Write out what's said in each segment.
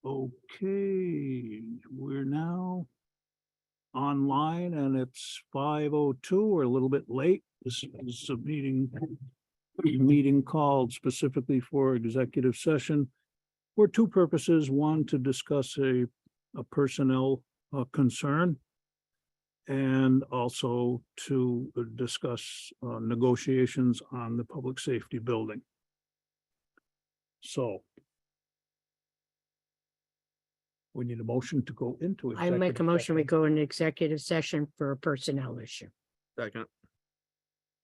Okay, we're now online and it's 5:02. We're a little bit late. This is a meeting called specifically for executive session for two purposes. One, to discuss a personnel concern, and also to discuss negotiations on the public safety building. So we need a motion to go into I make a executive motion, we session. go into executive session for a personnel issue. Second.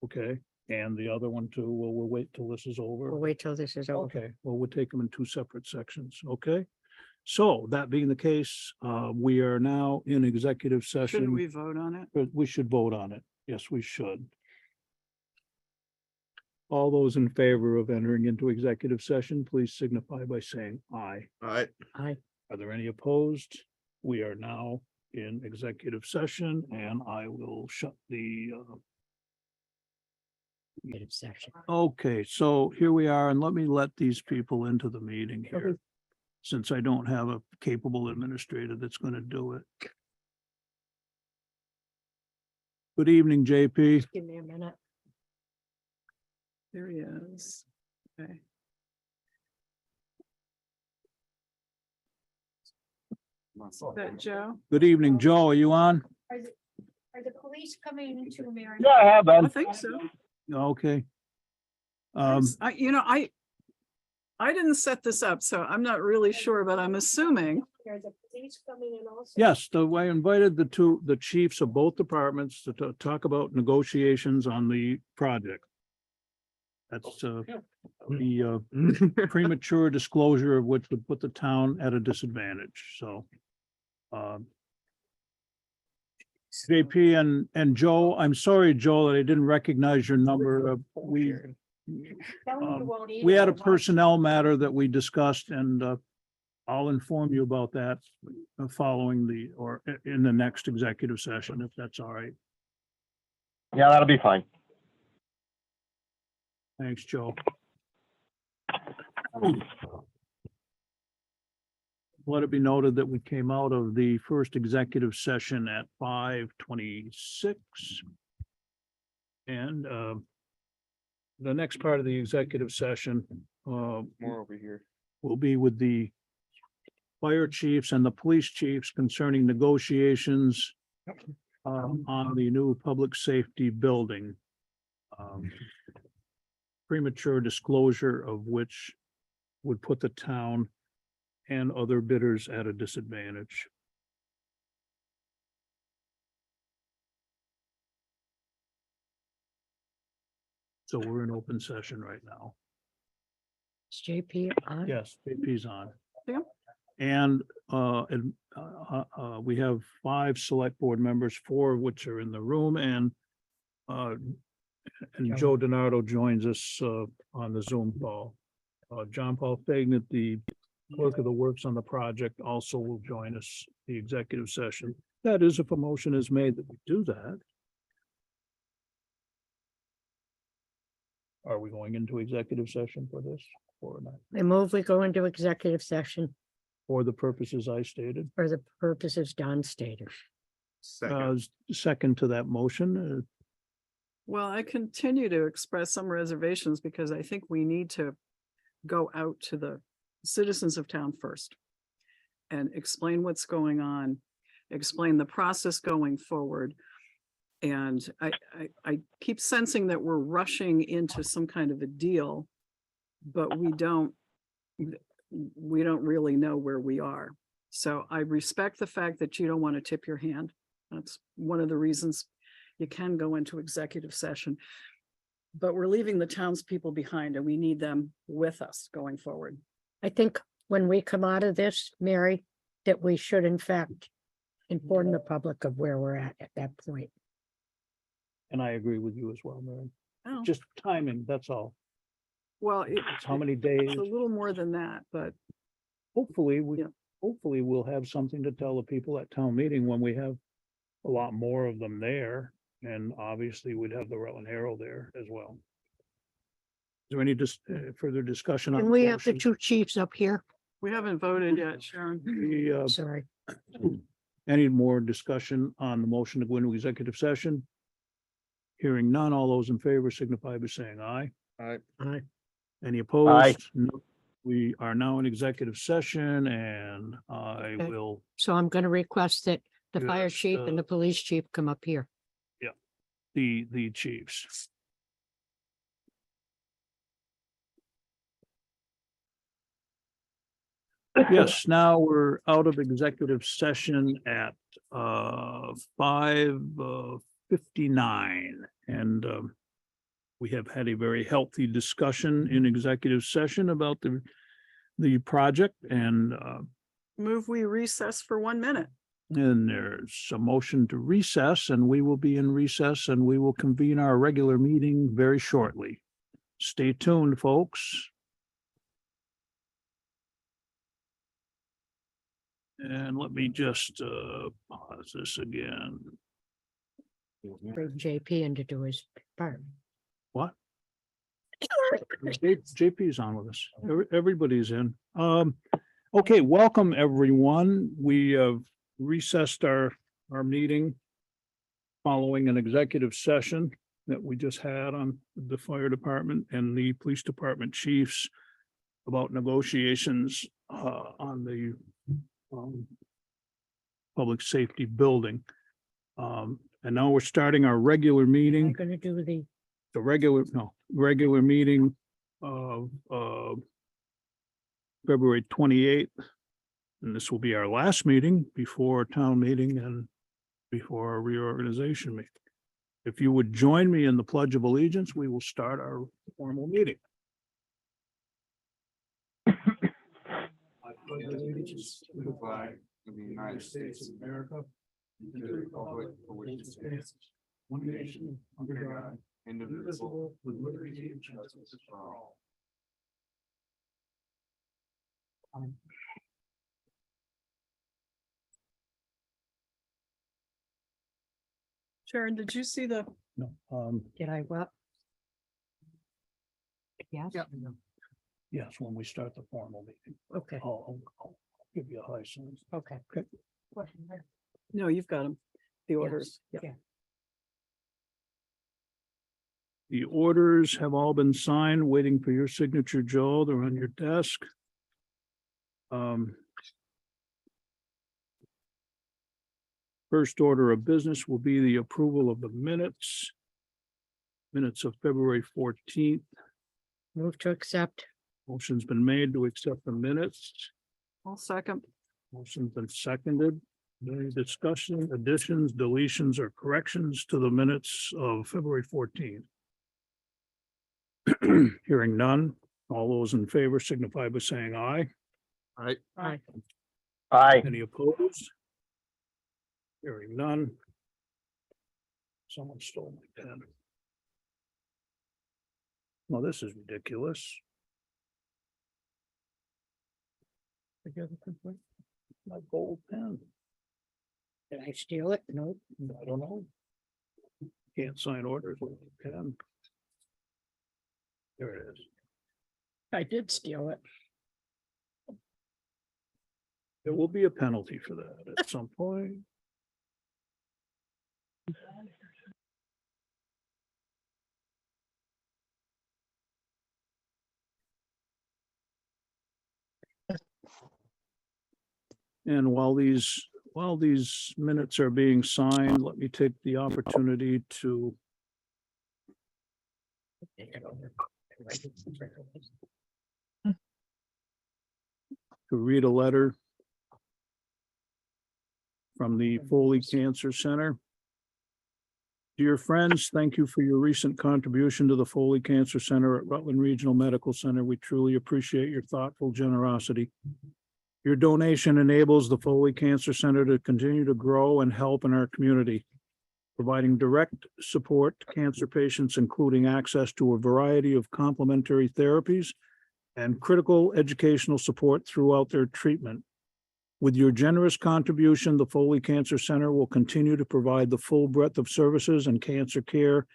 Okay, and the other one too, we'll wait till this is over. We'll wait till this is over. Okay, well, we'll take them in two separate sections, okay? So that being the case, we are now in executive Shouldn't session. we vote on it? But we should vote on it. Yes, we should. All those in favor of entering into executive session, please signify by saying aye. All right. Aye. Are there any opposed? We are now in executive session and I will shut the, Executive session. okay, so here we are, and let me let these people into the meeting here. Okay. Since I don't have a capable administrator that's gonna do it. Good evening, JP. Give me a minute. There he is. Okay. Is that Joe? Good evening, Joe. Are you on? Are the police coming to Mary? Yeah, I have I been. think so. Okay. I didn't set this up, so I'm not really sure, but I'm assuming. Are the police coming in also? Yes, I invited the chiefs of both departments to talk about negotiations on the project. That's the premature disclosure of which would put the town at a disadvantage, so. JP and Joe, I'm sorry, Joe, that I didn't recognize your number. Tell them you won't We had a either. personnel matter that we discussed, and I'll inform you about that following or in the next executive session, if that's all right. Yeah, that'll be fine. Thanks, Joe. Let it be noted that we came out of the first executive session at 5:26. And the next part of the executive session More over here. will be with the fire chiefs and the police chiefs concerning negotiations on the new public safety building. Premature disclosure of which would put the town and other bidders at a disadvantage. So we're in open session right now. Is JP on? Yes, JP's on. Yeah. And we have 5 select board members, 4 of which are in the room, and Joe DiNardo joins us on the Zoom call. John Paul Fagnet, the clerk of the works on the project, also will join us, the executive session. That is, if a motion is made that we do that. Are we going into executive session for this or not? I move we go into executive session For the purposes I stated? for the purposes Don stated. Second. Second to that motion, Well, I continue to express some reservations because I think we need to go out to the citizens of town first and explain what's going on, explain the process going forward. And I keep sensing that we're rushing into some kind of a deal, but we don't really know where we are. So I respect the fact that you don't want to tip your hand. That's one of the reasons you can go into executive session. But we're leaving the townspeople behind and we need them with us going forward. I think when we come out of this, Mary, that we should in fact inform the public of where we're at that point. and I agree with you as well, Mary. Oh, Just timing, that's all. well, It's how many days. it's a little more than that, but Hopefully, Yeah. hopefully we'll have something to tell the people at town meeting when we have a lot more of them there. And obviously we'd have the Rutland Herald there as well. Is there any further discussion? on And the we have the motion? 2 chiefs up here. We haven't voted yet, Sharon. Sorry. Any more discussion on the motion to go into executive session? Hearing none, all those in favor signify by saying aye. Aye. Any opposed? No. We are now in executive session and I Okay. will, So I'm going to request that the fire Yes, chief and the police chief come up here. the chiefs. Yes, now we're out of executive session at 5:59 and we have had a very healthy discussion in executive session about the project and Move we recess for 1 minute. and there's a motion to recess and we will be in recess and we will convene our regular meeting very shortly. Stay tuned, folks. And let me just pause this again. Bring JP in to do his part. What? JP's on with us. Everybody's in. Okay, welcome, everyone. We have recessed our meeting following an executive session that we just had on the fire department and the police department chiefs about negotiations on the public safety building. And now we're starting our regular I'm meeting, going to do the, regular meeting of February 28th. And this will be our last meeting before town meeting and before our reorganization meeting. If you would join me in the Pledge of Allegiance, we will start our formal meeting. I pledge allegiance to the flag of the United States of America, and to the republic for which it stands, one nation, under God, indivisible, with liberty and justice for all. Sharon, did you see the, No, did I what? Yes, yes, when we start the formal meeting, okay, I'll give you a high sign. okay. no, you've got them, the orders. Yes, Yeah. yeah. The orders have all been signed, waiting for your signature, Joe. They're on your desk. First order of business will be the approval of the minutes. Minutes of February 14th. Move to accept. Motion's been made to accept the minutes. I'll second. Motion's been seconded. Any discussion, additions, deletions, or corrections to the minutes of February 14th? Hearing none. All those in favor signify by saying aye. Aye. Aye. Aye. Any opposed? Hearing none. Someone stole my pen. Well, this is ridiculous. My gold pen. Did I steal it? No. I don't know. Can't sign orders with a pen. There it is. I did steal it. There will be a penalty for that at some point. And while these minutes are being signed, let me take the opportunity to read a letter from the Foley Cancer Center. Dear friends, thank you for your recent contribution to the Foley Cancer Center at Rutland Regional Medical Center. We truly appreciate your thoughtful generosity. Your donation enables the Foley Cancer Center to continue to grow and help in our community, providing direct support to cancer patients, including access to a variety of complementary therapies and critical educational support throughout their treatment. With your generous contribution, the Foley Cancer Center will continue to provide the full breadth of services and cancer care,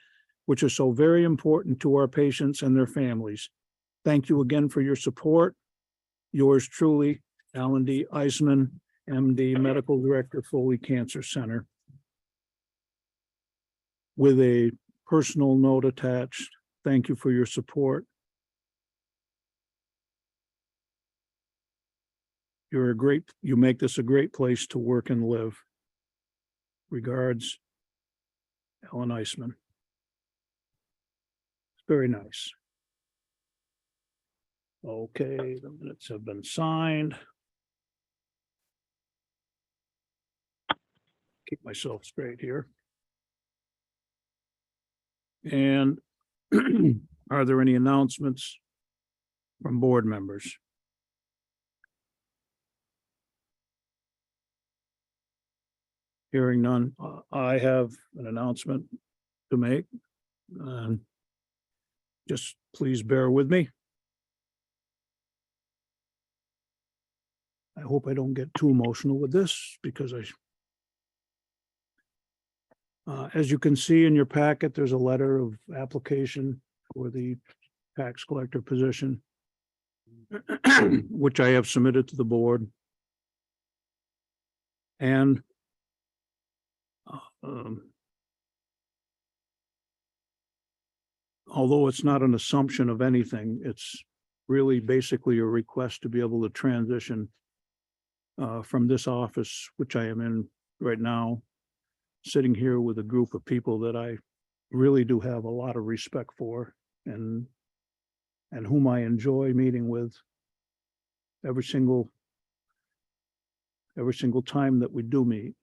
which are so very important to our patients and their families. Thank you again for your support. yours truly, Alan D. Eisman, MD, Medical Director, Foley Cancer Center. With a personal note attached. Thank you for your support. You make this a great place to work and live. Regards, Alan Eisman. It's very nice. Okay, the minutes have been signed. Keep myself straight here. And are there any announcements from board members? Hearing none, I have an announcement to make. Just please bear with me. I hope I don't get too emotional with this because as you can see in your packet, there's a letter of application for the tax collector position, which I have submitted to the board. And although it's not an assumption of anything, it's really basically a request to be able to transition from this office, which I am in right now, sitting here with a group of people that I really do have a lot of respect for and whom I enjoy meeting with every single time that we do meet.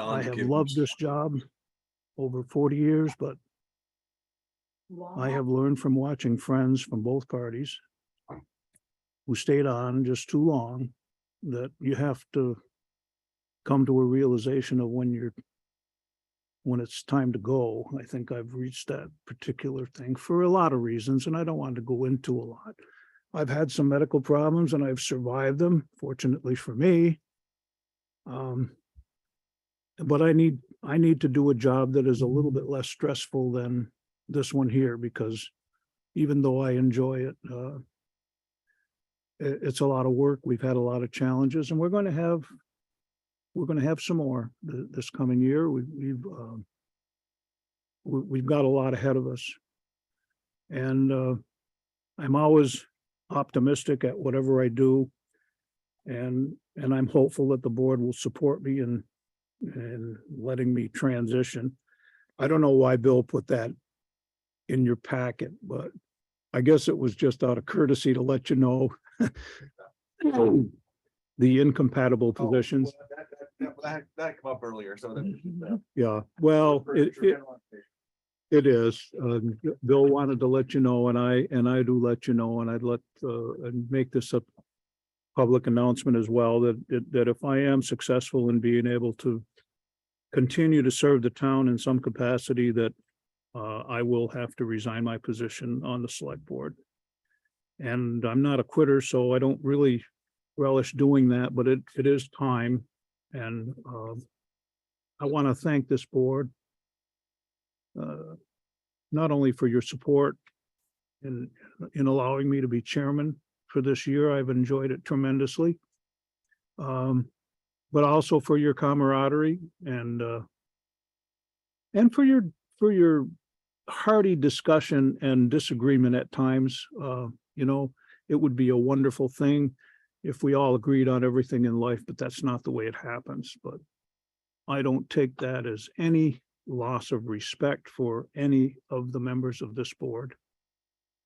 I have loved this job over 40 years, but I have learned from watching friends from both parties who stayed on just too long that you have to come to a realization of when it's time to go. I think I've reached that particular thing for a lot of reasons, and I don't want to go into a lot. I've had some medical problems and I've survived them, fortunately for me. But I need to do a job that is a little bit less stressful than this one here, because even though I enjoy it, it's a lot of work. We've had a lot of challenges, and we're going to have some more this coming year. We've got a lot ahead of us, and I'm always optimistic at whatever I do, and I'm hopeful that the board will support me in letting me transition. I don't know why Bill put that in your packet, but I guess it was just out of courtesy to let you know the incompatible positions. That come up earlier, so that. Yeah, well, it is. Bill wanted to let you know, and I do let you know, and I'd and make this a public announcement as well, that if I am successful in being able to continue to serve the town in some capacity, that I will have to resign my position on the select board. And I'm not a quitter, so I don't really relish doing that, but it is time. And I want to thank this board, not only for your support in allowing me to be chairman for this year. I've enjoyed it tremendously. But also for your camaraderie and for your hearty discussion and disagreement at times. It would be a wonderful thing if we all agreed on everything in life, but that's not the way it happens. But I don't take that as any loss of respect for any of the members of this board.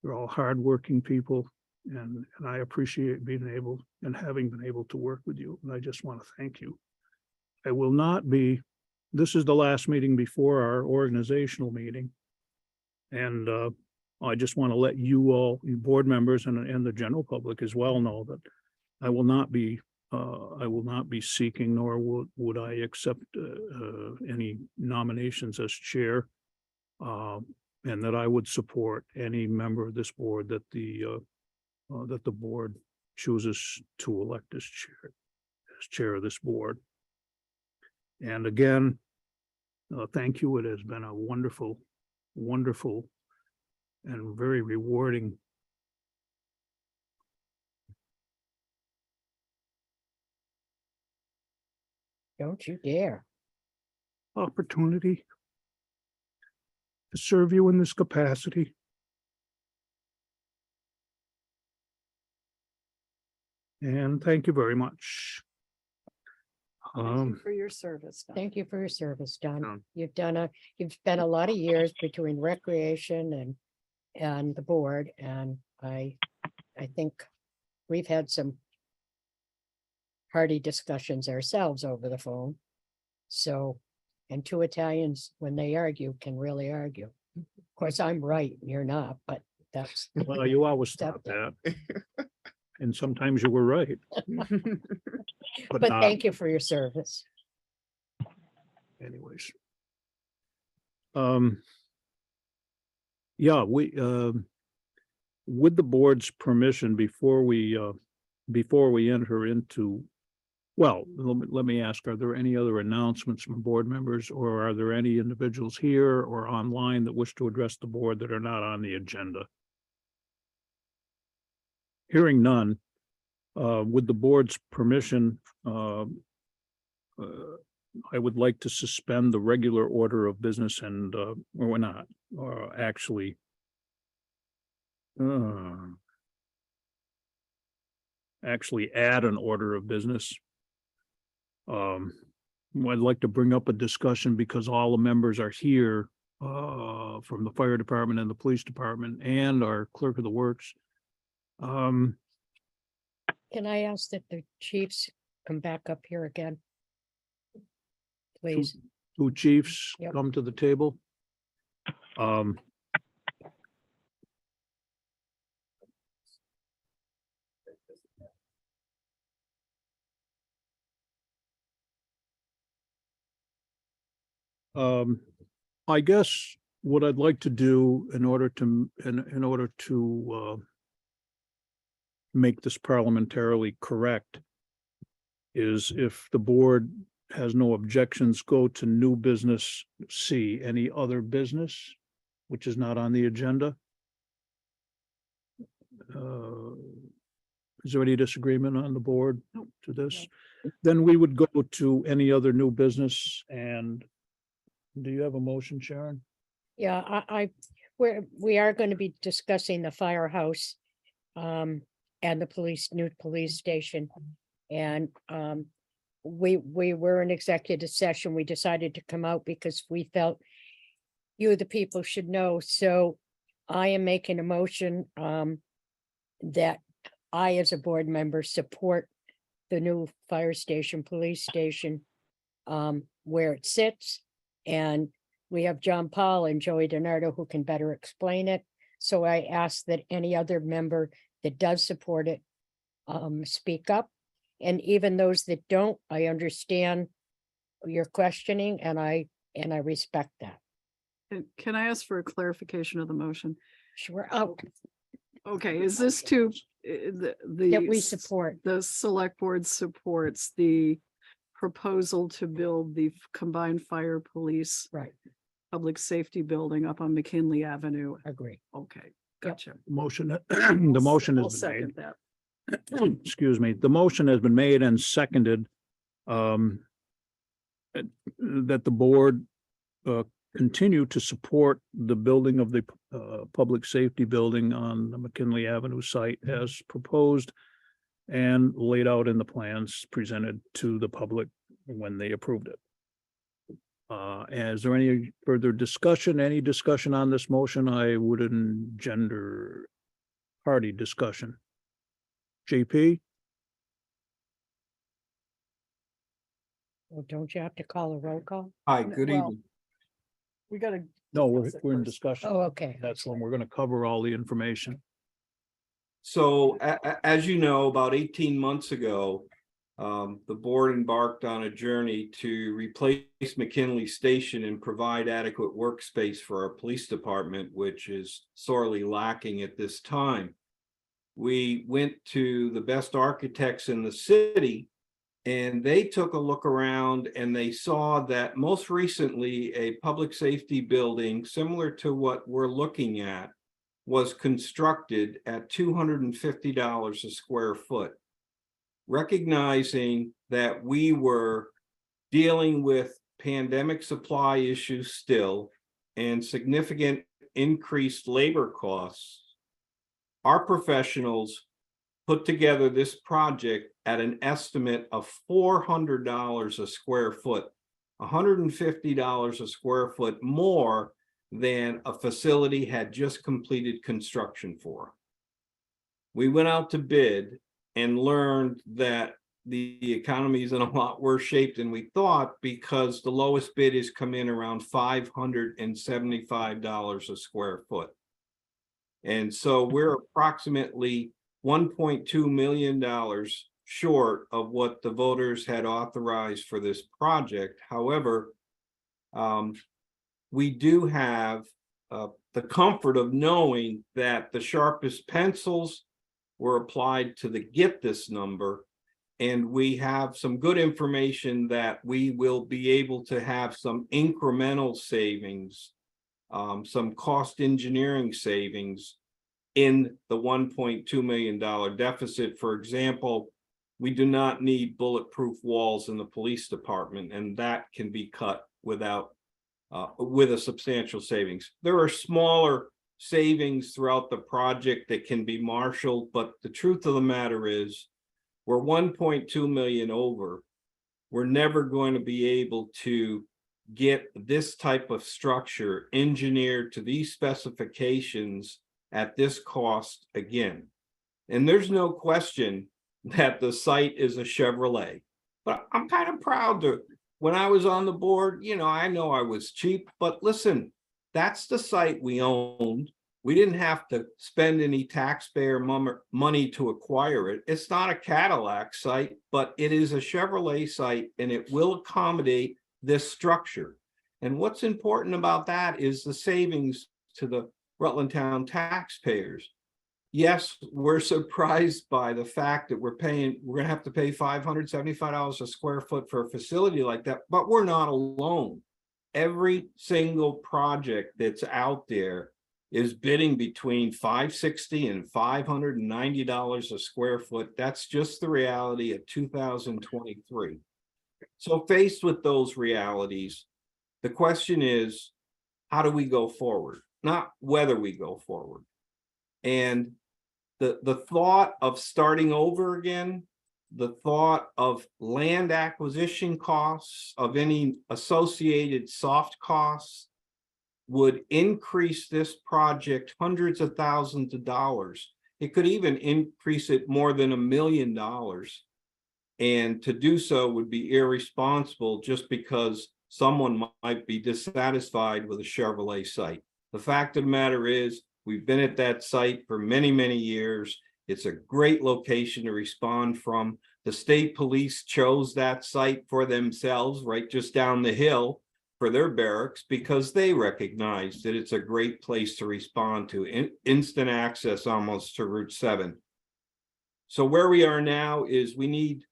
They're all hardworking people, and I appreciate being able and having been able to work with you. And I just want to thank you. I will not be, this is the last meeting before our organizational meeting. And I just want to let you all, you board members and the general public as well, know that I will not be seeking, nor would I accept any nominations as chair, and that I would support any member of this board that the board chooses to elect as chair of this board. And again, thank you. It has been a wonderful and very rewarding Don't you dare. opportunity to serve you in this capacity. And thank you very much. Thank you Um, for your service. Don. Thank you for your service, Don. Yeah. You've spent a lot of years between recreation and the board, and I think we've had some hearty discussions ourselves over the phone. So, and two Italians, when they argue, can really argue. Of course, I'm right, and you're not, but that's. well, you always thought that. And sometimes you were right. But But not thank you for your service. anyways. Yeah, with the board's permission, before we enter into, well, let me ask, are there any other announcements from board members, or are there any individuals here or online that wish to address the board that are not on the agenda? Hearing none, with the board's permission, I would like to suspend the regular order of business and, or not, or actually. Actually add an order of business. I'd like to bring up a discussion because all the members are here, from the fire department and the police department and our clerk of the works. Can I ask that the chiefs come back up here again? Please. Two chiefs Yep. come to the table. I guess what I'd like to do in order to make this parliamentarily correct is, if the board has no objections, go to new business C, any other business, which is not on the agenda. Is there any disagreement on the board to this? Then we would go to any other new business. And do you have a motion, Sharon? Yeah, we are going to be discussing the firehouse and the new police station. And we were in executive session. We decided to come out because we felt you, the people, should know. So I am making a motion that I, as a board member, support the new fire station, police station, where it sits. And we have John Paul and Joey DiNardo who can better explain it. So I ask that any other member that does support it speak up. And even those that don't, I understand your questioning, and I respect that. Can I ask for a clarification of the motion? Sure. Oh, Okay, is this to that we support. the select board supports the proposal to build the combined fire police Right. public safety building up on McKinley Avenue? Agree. Okay, gotcha. Motion, the motion I'll has been made. second that. Excuse me, the motion has been made and seconded. That the board continue to support the building of the public safety building on the McKinley Avenue site as proposed and laid out in the plans presented to the public when they approved it. Is there any further discussion? Any discussion on this motion? I would engender hearty discussion. JP? Well, don't you have to call a roll call? Hi, N- good well, evening. We gotta. No, discuss it we're in first. discussion. Oh, okay. That's when we're gonna cover all the information. So as you know, about 18 months ago, the board embarked on a journey to replace McKinley Station and provide adequate workspace for our police department, which is sorely lacking at this time. We went to the best architects in the city, and they took a look around and they saw that most recently a public safety building similar to what we're looking at was constructed at $250 a square foot. Recognizing that we were dealing with pandemic supply issues still and significant increased labor costs, our professionals put together this project at an estimate of $400 a square foot, $150 a square foot more than a facility had just completed construction for. We went out to bid and learned that the economy is in a lot worse shape than we thought, because the lowest bid has come in around $575 a square foot. And so we're approximately $1.2 million short of what the voters had authorized for this project. However, we do have the comfort of knowing that the sharpest pencils were applied to get this number, and we have some good information that we will be able to have some incremental savings, some cost engineering savings in the $1.2 million deficit. For example, we do not need bulletproof walls in the police department, and that can be cut without with a substantial savings. There are smaller savings throughout the project that can be marshaled, but the truth of the matter is we're 1.2 million over. We're never going to be able to get this type of structure engineered to these specifications at this cost again. And there's no question that the site is a Chevrolet, but I'm kind of proud to, when I was on the board, you know I was cheap, but listen, that's the site we owned. We didn't have to spend any taxpayer money to acquire it. It's not a Cadillac site, but it is a Chevrolet site, and it will accommodate this structure. And what's important about that is the savings to the Rutland Town taxpayers. Yes, we're surprised by the fact that we're going to have to pay $575 a square foot for a facility like that, but we're not alone. Every single project that's out there is bidding between $560 and $590 a square foot. That's just the reality of 2023. So faced with those realities, the question is, how do we go forward? Not whether we go forward. And the thought of starting over again, the thought of land acquisition costs, of any associated soft costs, would increase this project hundreds of thousands of dollars. It could even increase it more than $1 million. And to do so would be irresponsible just because someone might be dissatisfied with a Chevrolet site. The fact of the matter is, we've been at that site for many, many years. It's a great location to respond from. The state police chose that site for themselves, right just down the hill, for their barracks, because they recognize that it's a great place to respond to, instant access almost to Route 7. So where we are now is we need,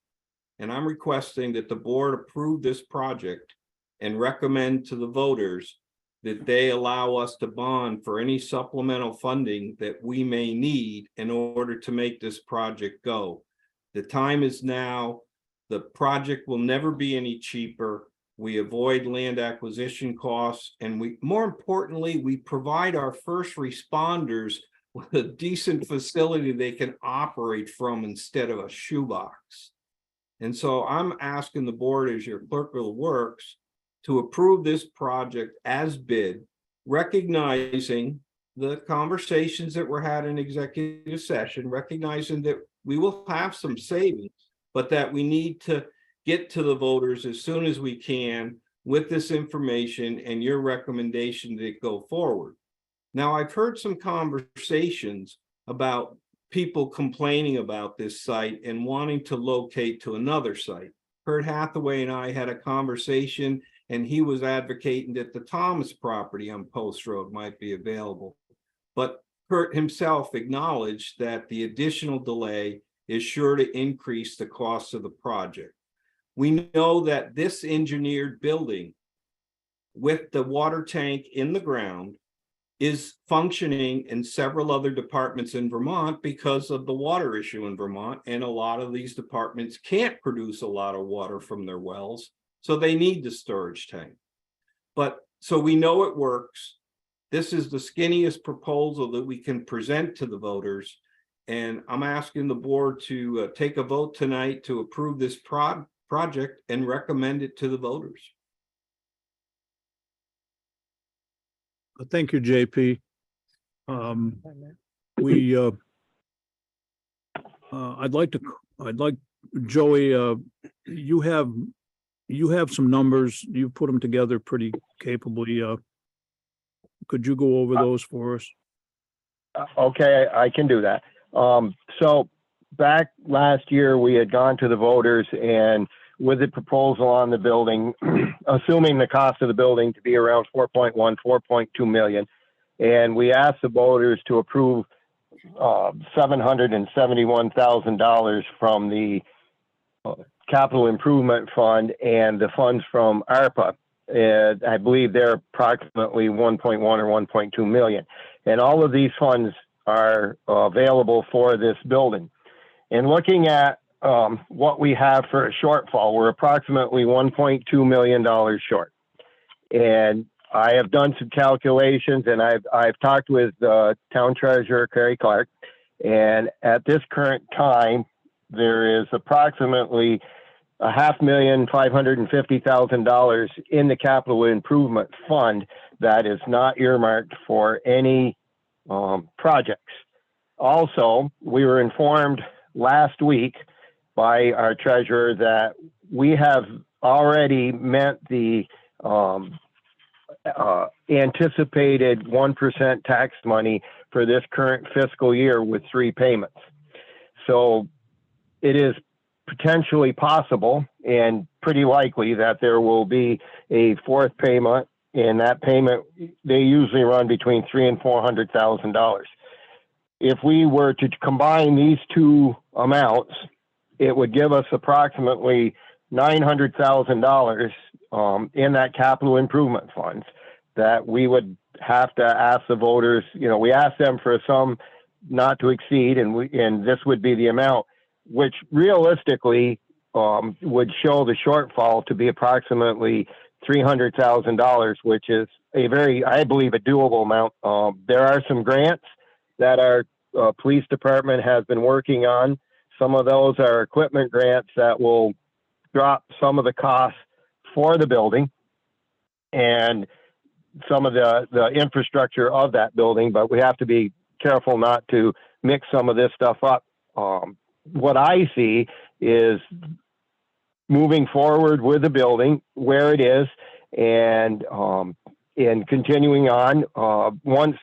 and I'm requesting that the board approve this project and recommend to the voters that they allow us to bond for any supplemental funding that we may need in order to make this project go. The time is now. The project will never be any cheaper. We avoid land acquisition costs, and more importantly, we provide our first responders with a decent facility they can operate from instead of a shoebox. And so I'm asking the board, as your clerk of the works, to approve this project as bid, recognizing the conversations that were had in executive session, recognizing that we will have some savings, but that we need to get to the voters as soon as we can with this information and your recommendation to go forward. Now, I've heard some conversations about people complaining about this site and wanting to locate to another site. Kurt Hathaway and I had a conversation, and he was advocating that the Thomas property on Post Road might be available. But Kurt himself acknowledged that the additional delay is sure to increase the cost of the project. We know that this engineered building with the water tank in the ground is functioning in several other departments in Vermont because of the water issue in Vermont. And a lot of these departments can't produce a lot of water from their wells. So they need the storage tank. But, so we know it works. This is the skinniest proposal that we can present to the voters. And I'm asking the board to take a vote tonight to approve this project and recommend it to the voters. Thank you, JP. We, I'd like Joey, you have some numbers, you put them together pretty capably. Could you go over those for us? Okay, I can do that. So back last year, we had gone to the voters and with the proposal on the building, assuming the cost of the building to be around 4.1, 4.2 million. And we asked the voters to approve $771,000 from the capital improvement fund and the funds from ARPA. And I believe they're approximately 1.1 or 1.2 million. And all of these funds are available for this building. And looking at what we have for a shortfall, we're approximately $1.2 million short. And I have done some calculations, and I've talked with Town Treasurer Carrie Clark, and at this current time, there is approximately $550,000 in the capital improvement fund that is not earmarked for any projects. Also, we were informed last week by our treasurer that we have already met the anticipated 1% tax money for this current fiscal year with 3 payments. So it is potentially possible and pretty likely that there will be a 4th payment, and that payment, they usually run between $300,000 and $400,000. If we were to combine these 2 amounts, it would give us approximately $900,000 in that capital improvement funds that we would have to ask the voters. You know, we asked them for a sum not to exceed, and this would be the amount, which realistically would show the shortfall to be approximately $300,000, which is a very, I believe, a doable amount. There are some grants that our police department has been working on. Some of those are equipment grants that will drop some of the costs for the building and some of the infrastructure of that building, but we have to be careful not to mix some of this stuff up. What I see is moving forward with the building where it is and continuing on. Once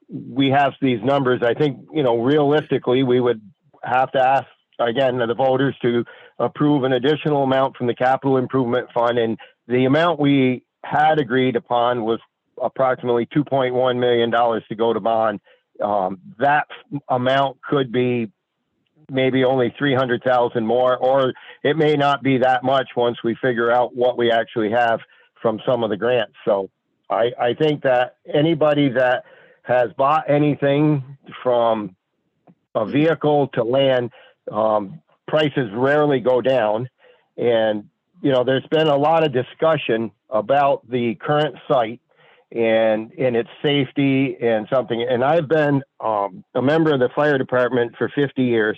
we have these numbers, I think, you know, realistically, we would have to ask again the voters to approve an additional amount from the capital improvement fund. And the amount we had agreed upon was approximately $2.1 million to go to bond. That amount could be maybe only 300,000 more, or it may not be that much once we figure out what we actually have from some of the grants. So I think that anybody that has bought anything from a vehicle to land, prices rarely go down. And, you know, there's been a lot of discussion about the current site and its safety and something. And I've been a member of the fire department for 50 years.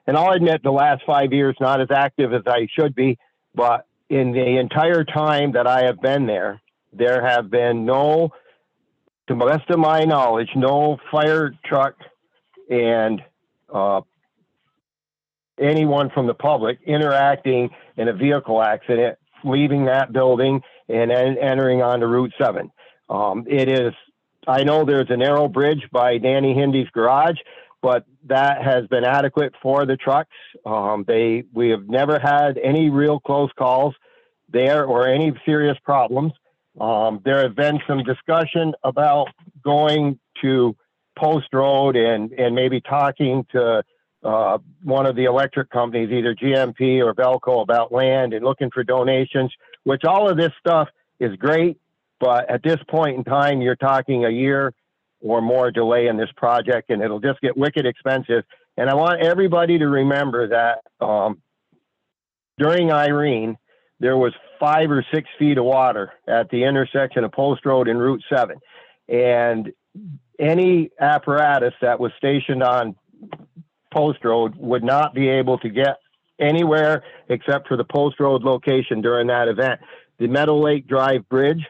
And I'll admit the last 5 years, not as active as I should be, but in the entire time that I have been there, there have been no, to the best of my knowledge, no fire truck and anyone from the public interacting in a vehicle accident, leaving that building and entering onto Route 7. It is, I know there's a narrow bridge by Danny Hindy's garage, but that has been adequate for the trucks. We have never had any real close calls there or any serious problems. There have been some discussion about going to Post Road and maybe talking to one of the electric companies, either GMP or Belco, about land and looking for donations, which all of this stuff is great. But at this point in time, you're talking a year or more delay in this project, and it'll just get wicked expensive. And I want everybody to remember that during Irene, there was 5 or 6 feet of water at the intersection of Post Road and Route 7. And any apparatus that was stationed on Post Road would not be able to get anywhere except for the Post Road location during that event. The Meadow Lake Drive Bridge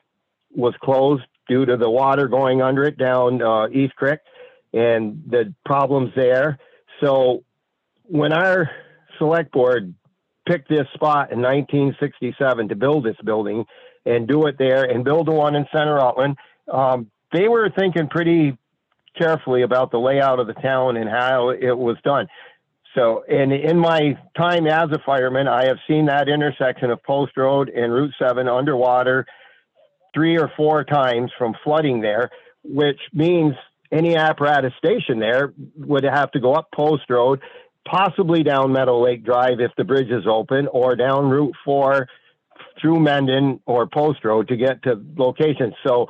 was closed due to the water going under it down East Creek and the problems there. So when our select board picked this spot in 1967 to build this building and do it there and build the one in Center Rutland, they were thinking pretty carefully about the layout of the town and how it was done. So, and in my time as a fireman, I have seen that intersection of Post Road and Route 7 underwater 3 or 4 times from flooding there, which means any apparatus station there would have to go up Post Road, possibly down Meadow Lake Drive if the bridge is open, or down Route 4 through Mendon or Post Road to get to locations. So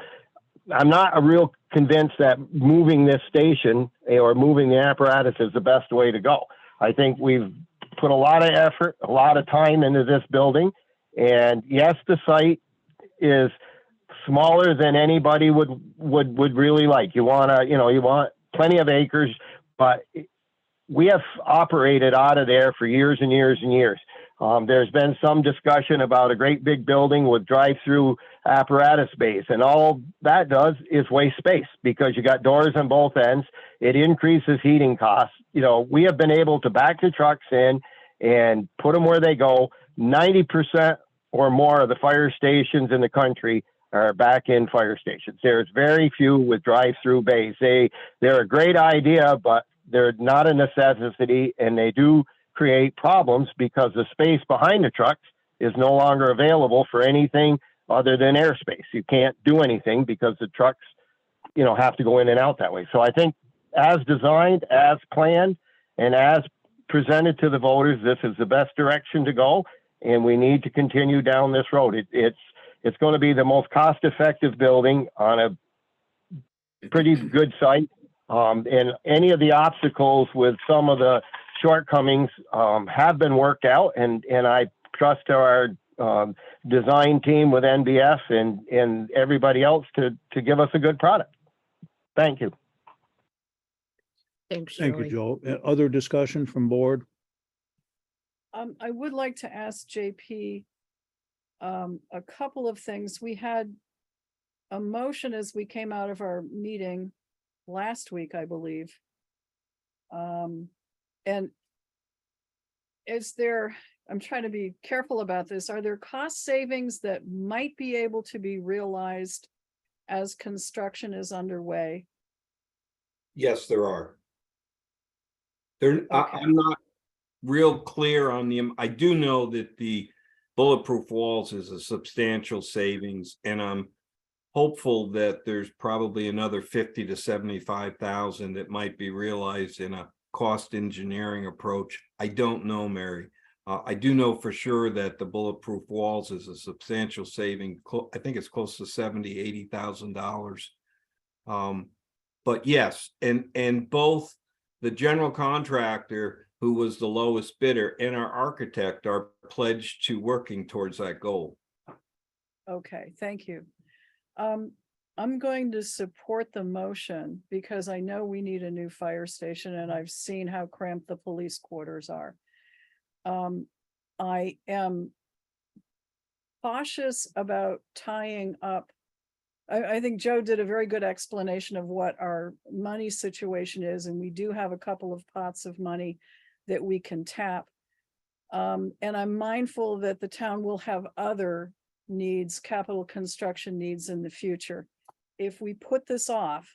I'm not real convinced that moving this station or moving the apparatus is the best way to go. I think we've put a lot of effort, a lot of time into this building. And yes, the site is smaller than anybody would really like. You want to, you want plenty of acres, but we have operated out of there for years and years and years. There's been some discussion about a great big building with drive-through apparatus space, and all that does is waste space because you got doors on both ends. It increases heating costs. We have been able to back the trucks in and put them where they go. 90% or more of the fire stations in the country are back-in fire stations. There's very few with drive-through bays. They're a great idea, but they're not a necessity, and they do create problems because the space behind the trucks is no longer available for anything other than airspace. You can't do anything because the trucks, have to go in and out that way. So I think as designed, as planned, and as presented to the voters, this is the best direction to go, and we need to continue down this road. It's going to be the most cost-effective building on a pretty good site. And any of the obstacles with some of the shortcomings have been worked out, and I trust our design team with NBF and everybody else to give us a good product. Thank you. Thanks, Thank you, Joey. Joe. Other discussion from board? I would like to ask JP a couple of things. We had a motion as we came out of our meeting last week, I believe. And is there, I'm trying to be careful about this, are there cost savings that might be able to be realized as construction is underway? Yes, there are. I'm not real clear on I do know that the bulletproof walls is a substantial savings, and I'm hopeful that there's probably another 50 to 75,000 that might be realized in a cost engineering approach. I don't know, Mary. I do know for sure that the bulletproof walls is a substantial saving. I think it's close to $70,000-$80,000. But yes, and both the general contractor, who was the lowest bidder, and our architect are pledged to working towards that goal. Okay, thank you. I'm going to support the motion because I know we need a new fire station, and I've seen how cramped the police quarters are. I am cautious about tying up. I think Joe did a very good explanation of what our money situation is, and we do have a couple of pots of money that we can tap. And I'm mindful that the town will have other needs, capital construction needs in the future. If we put this off,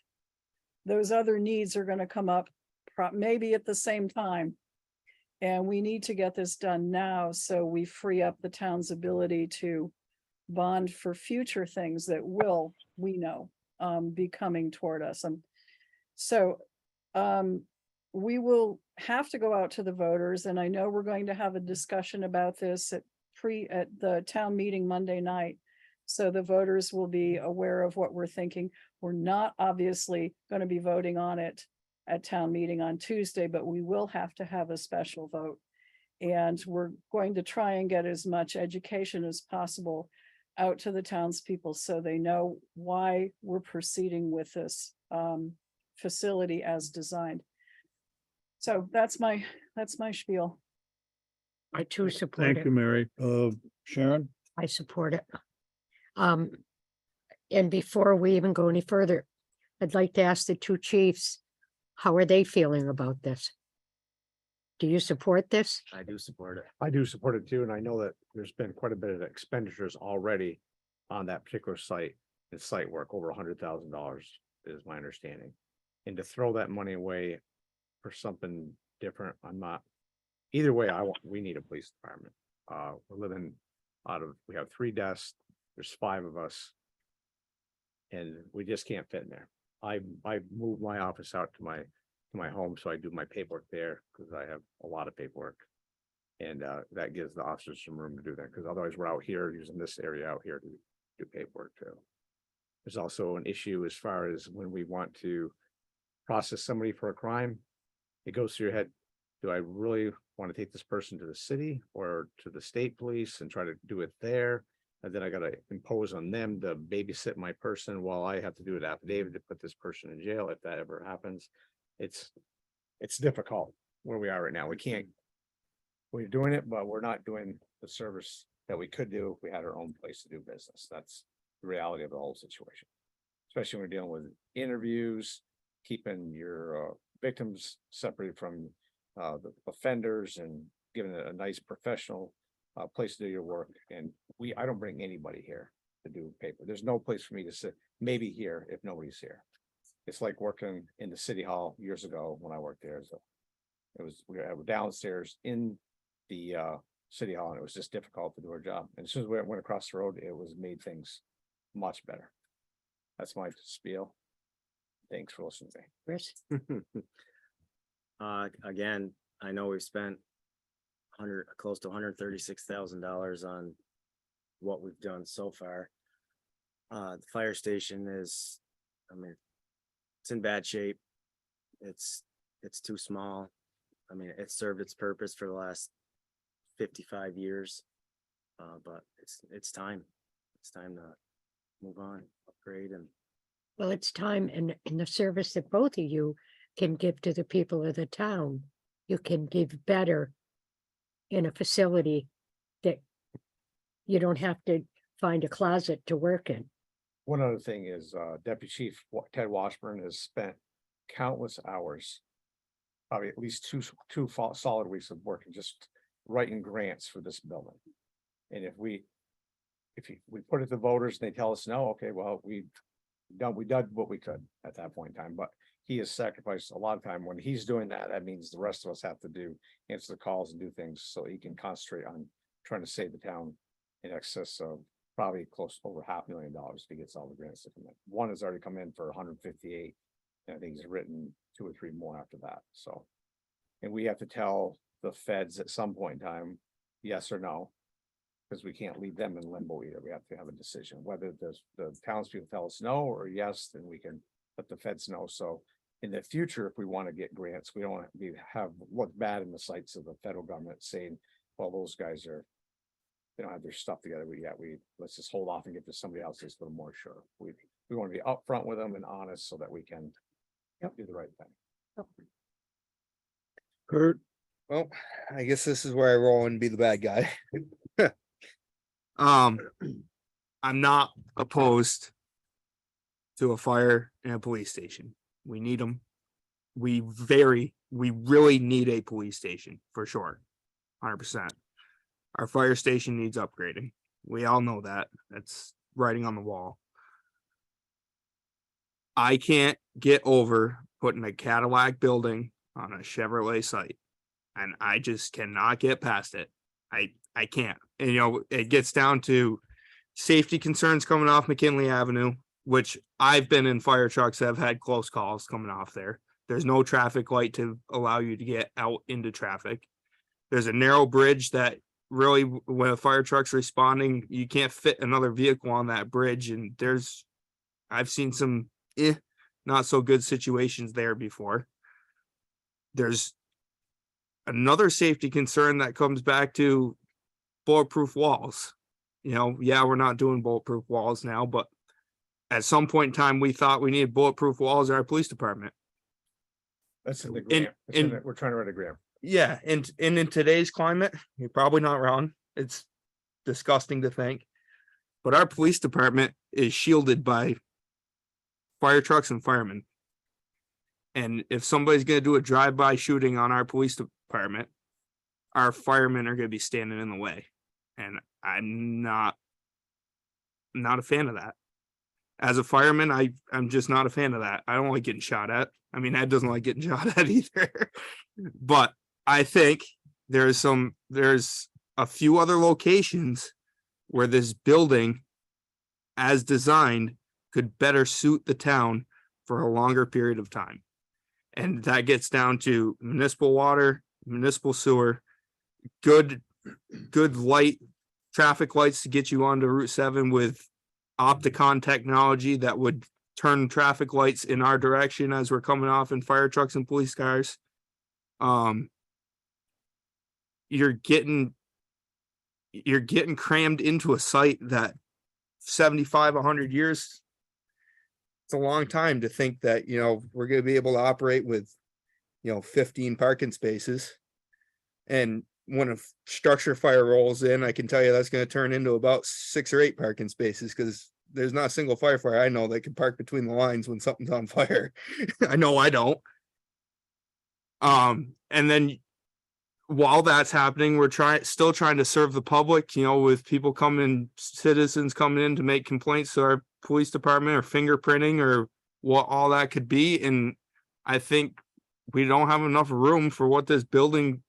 those other needs are going to come up maybe at the same time. And we need to get this done now so we free up the town's ability to bond for future things that will, we know, be coming toward us. We will have to go out to the voters, and I know we're going to have a discussion about this at the town meeting Monday night. So the voters will be aware of what we're thinking. We're not obviously going to be voting on it at town meeting on Tuesday, but we will have to have a special vote. And we're going to try and get as much education as possible out to the townspeople so they know why we're proceeding with this facility as designed. So that's my spiel. I too support Thank it. you, Mary. Sharon? I support it. And before we even go any further, I'd like to ask the two chiefs, how are they feeling about this? Do you support this? I do support it. I do support it too, and I know that there's been quite a bit of expenditures already on that particular site and site work, over $100,000 is my understanding. And to throw that money away for something different, I'm not, either way, we need a police department. We're living we have 3 desks, there's 5 of us. And we just can't fit in there. I moved my office out to my home, so I do my paperwork there, because I have a lot of paperwork. And that gives the officers some room to do that, because otherwise we're out here using this area out here to do paperwork too. There's also an issue as far as when we want to process somebody for a crime, it goes through your head. Do I really want to take this person to the city or to the state police and try to do it there? And then I gotta impose on them to babysit my person while I have to do an affidavit to put this person in jail if that ever happens. It's difficult where we are right now. We're doing it, but we're not doing the service that we could do if we had our own place to do business. That's the reality of the whole situation. Especially when we're dealing with interviews, keeping your victims separated from the offenders and giving it a nice professional place to do your work. And I don't bring anybody here to do paper. There's no place for me to sit, maybe here if nobody's here. It's like working in the city hall years ago when I worked there. So we were downstairs in the city hall, and it was just difficult to do our job. And as soon as we went across the road, it was made things much better. That's my spiel. Thanks for listening to me. Chris? Again, I know we've spent close to $136,000 on what we've done so far. The fire station is, I mean, it's in bad shape. It's too small. I mean, it served its purpose for the last 55 years. But it's time. It's time to move on, upgrade, and Well, it's time and the service that both of you can give to the people of the town, you can give better in a facility that you don't have to find a closet to work in. One other thing is Deputy Chief Ted Washburn has spent countless hours, probably at least two solid weeks of working, just writing grants for this building. And if we put it to voters and they tell us no, okay, well, we done what we could at that point in time, but he has sacrificed a lot of time. When he's doing that, that means the rest of us have to answer the calls and do things so he can concentrate on trying to save the town in excess of probably close to over $500,000 if he gets all the grants that come in. One has already come in for 158. And I think he's written 2 or 3 more after that. So, and we have to tell the feds at some point in time, yes or no, because we can't leave them in limbo either. We have to have a decision, whether the townspeople tell us no or yes, then we can let the feds know. So in the future, if we want to get grants, we don't want to have look bad in the sights of the federal government saying, well, those guys they don't have their stuff together. Let's just hold off and get to somebody else that's a little more sure. We want to be upfront with them and honest so that we can do the right thing. Kurt? Well, I guess this is where I roll and be the bad guy. I'm not opposed to a fire and a police station. We need them. We really need a police station for sure. 100%. Our fire station needs upgrading. We all know that. That's writing on the wall. I can't get over putting a Cadillac building on a Chevrolet site. And I just cannot get past it. I can't. And it gets down to safety concerns coming off McKinley Avenue, which I've been in fire trucks that have had close calls coming off there. There's no traffic light to allow you to get out into traffic. There's a narrow bridge that really, when a fire truck's responding, you can't fit another vehicle on that bridge. And I've seen some not so good situations there before. There's another safety concern that comes back to bulletproof walls. You know, yeah, we're not doing bulletproof walls now, but at some point in time, we thought we needed bulletproof walls in our police department. That's in the In- grant. It's in in- the- We're trying to write a grant. Yeah, and in today's climate, you're probably not wrong. It's disgusting to think. But our police department is shielded by fire trucks and firemen. And if somebody's gonna do a drive-by shooting on our police department, our firemen are gonna be standing in the way. And I'm not a fan of that. As a fireman, I'm just not a fan of that. I don't like getting shot at. I mean, Ed doesn't like getting shot at either. But I think there's a few other locations where this building, as designed, could better suit the town for a longer period of time. And that gets down to municipal water, municipal sewer, good light, traffic lights to get you onto Route 7 with Opticon technology that would turn traffic lights in our direction as we're coming off in fire trucks and police cars. You're getting crammed into a site that 75, 100 years, it's a long time to think that, you know, we're going to be able to operate with, you know, 15 parking spaces. And when a structure fire rolls in, I can tell you that's going to turn into about 6 or 8 parking spaces, because there's not a single firefighter I know that can park between the lines when something's on fire. I know I don't. And then while that's happening, we're still trying to serve the public, you know, with people citizens coming in to make complaints to our police department, or fingerprinting, or what all that could be. And I think we don't have enough room for what this building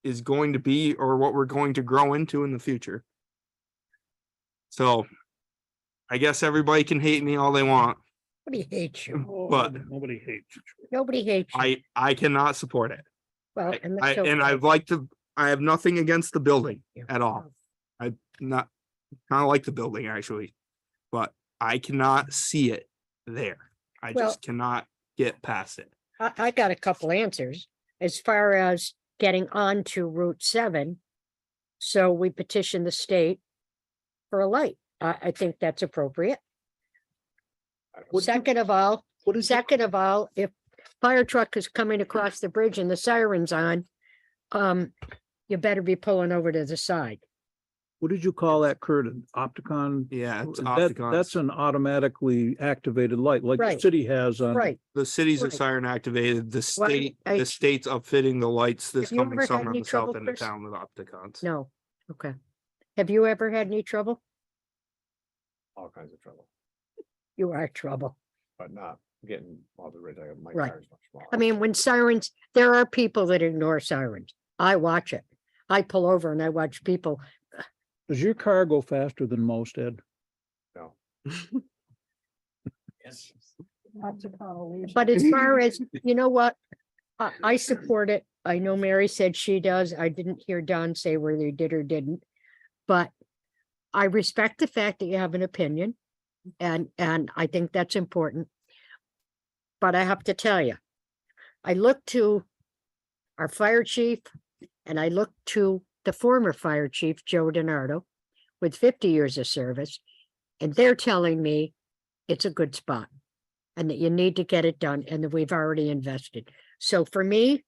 is going to be, or what we're going to grow into in the future. So I guess everybody can hate me all they want, Nobody hates you. but Nobody hates you. Nobody hates you. I cannot support it. Well, and that's I have nothing against the building okay. at all. I not kind of like the building actually, but I cannot see it there. I Well- just cannot get past it. I got a couple answers as far as getting onto Route 7. So we petition the state for a light. I think that's appropriate. Second of all, if fire truck is coming across the bridge and the siren's on, you better be pulling over to the side. What did you call that, Kurt? An Opticon? Yeah, it's That's Opticons. an automatically activated light, like the Right. city has on. Right. The cities are Right. siren activated. The Well, the state's upfitting the lights this Have you coming ever had summer on any the trouble, south end of Chris? town with Opticons. No. Okay. Have you ever had any trouble? All kinds of trouble, You are trouble. but not getting all the ridge. My Right. car is much smaller. I mean, when sirens, there are people that ignore sirens. I watch it. I pull over and I watch people. Does your car go faster than most, Ed? No. But as far as, you know what? I support it. I know Mary said she does. I didn't hear Don say whether he did or didn't. But I respect the fact that you have an opinion, and I think that's important. But I have to tell you, I look to our fire chief, and I look to the former fire chief, Joe DiNardo, with 50 years of service, and they're telling me it's a good spot and that you need to get it done, and that we've already invested. So for me,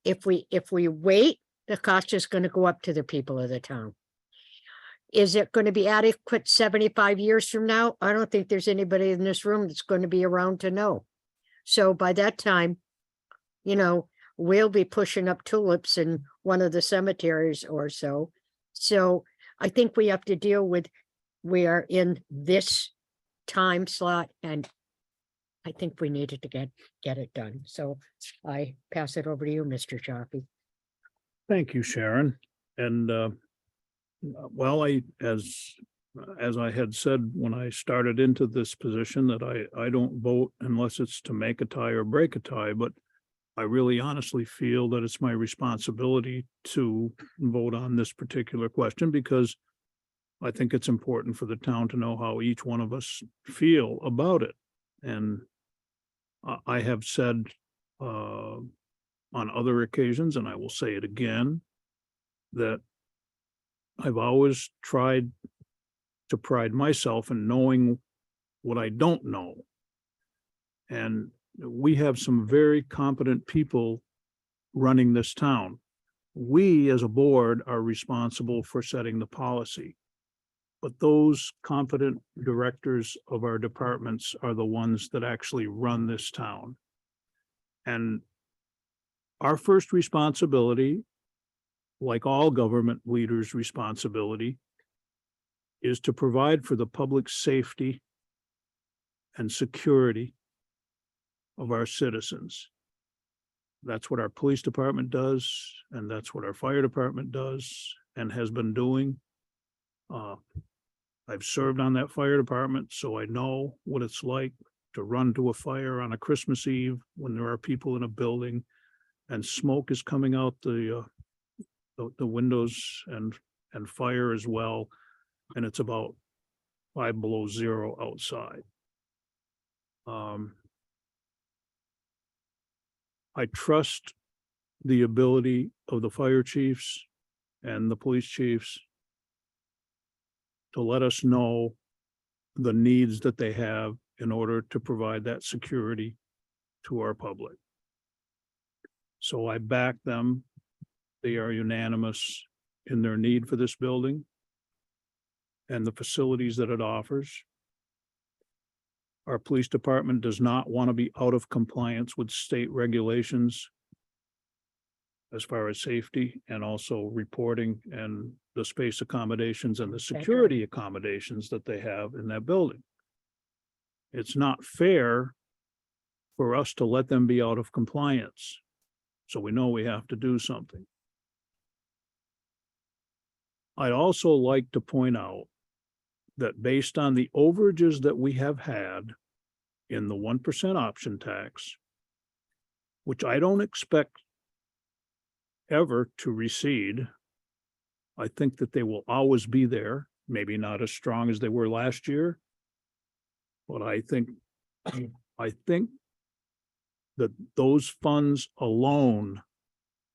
if we wait, the cost is going to go up to the people of the town. Is it going to be adequate 75 years from now? I don't think there's anybody in this room that's going to be around to know. So by that time, you know, we'll be pushing up tulips in one of the cemeteries or so. So I think we have to deal with, we are in this time slot, and I think we needed to get it done. So I pass it over to you, Mr. Chaffee. Thank you, Sharon. And well, as I had said when I started into this position, that I don't vote unless it's to make a tie or break a tie, but I really honestly feel that it's my responsibility to vote on this particular question, because I think it's important for the town to know how each one of us feel about it. And I have said on other occasions, and I will say it again, that I've always tried to pride myself in knowing what I don't know. And we have some very competent people running this town. We, as a board, are responsible for setting the policy. But those competent directors of our departments are the ones that actually run this town. And our first responsibility, like all government leaders' responsibility, is to provide for the public safety and security of our citizens. That's what our police department does, and that's what our fire department does and has been doing. I've served on that fire department, so I know what it's like to run to a fire on a Christmas Eve when there are people in a building and smoke is coming out the windows and fire as well, and it's about 5 below zero outside. I trust the ability of the fire chiefs and the police chiefs to let us know the needs that they have in order to provide that security to our public. So I back them. They are unanimous in their need for this building and the facilities that it offers. Our police department does not want to be out of compliance with state regulations as far as safety and also reporting and the space accommodations and the security accommodations that they have in that building. It's not fair for us to let them be out of compliance. So we know we have to do something. I'd also like to point out that based on the overages that we have had in the 1% option tax, which I don't expect ever to recede, I think that they will always be there, maybe not as strong as they were last year. But I think that those funds alone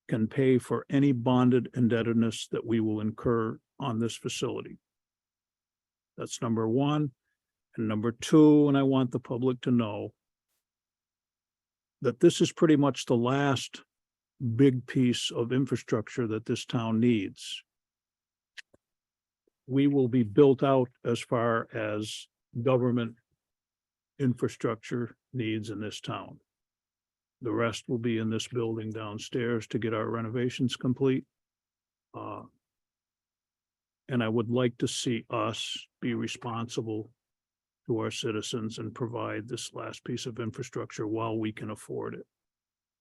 can pay for any bonded indebtedness that we will incur on this facility. That's number one. And number two, and I want the public to know that this is pretty much the last big piece of infrastructure that this town needs. We will be built out as far as government infrastructure needs in this town. The rest will be in this building downstairs to get our renovations complete. And I would like to see us be responsible to our citizens and provide this last piece of infrastructure while we can afford it.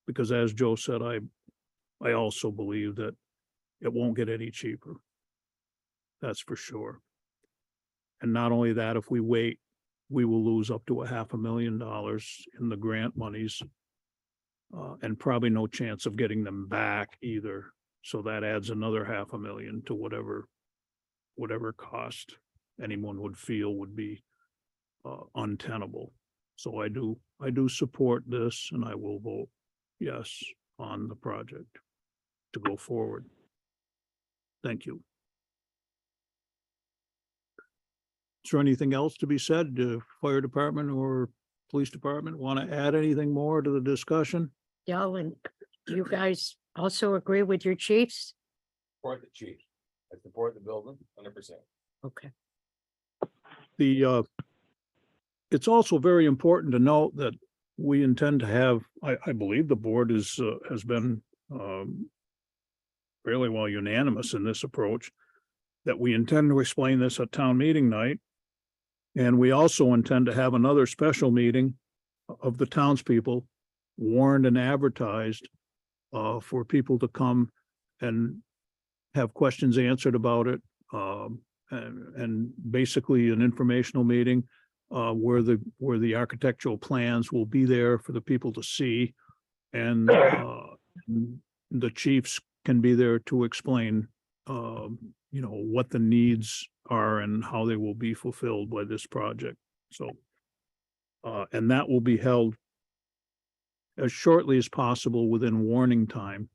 Because as Joe said, I also believe that it won't get any cheaper. That's for sure. And not only that, if we wait, we will lose up to $500,000 in the grant monies. And probably no chance of getting them back either. So that adds another $500,000 to whatever cost anyone would feel would be untenable. So I do support this, and I will vote yes on the project to go forward. Thank you. Is there anything else to be said? The fire department or police department want to add anything more to the discussion? Yeah, and do you guys also agree with your chiefs? Support the chief. I support the building 100%. Okay. It's also very important to note that we intend to have, I believe the board has been fairly well unanimous in this approach, that we intend to explain this at town meeting night. And we also intend to have another special meeting of the townspeople warned and advertised for people to come and have questions answered about it. And basically an informational meeting where the architectural plans will be there for the people to see. And the chiefs can be there to explain, what the needs are and how they will be fulfilled by this project. So, and that will be held as shortly as possible within warning time.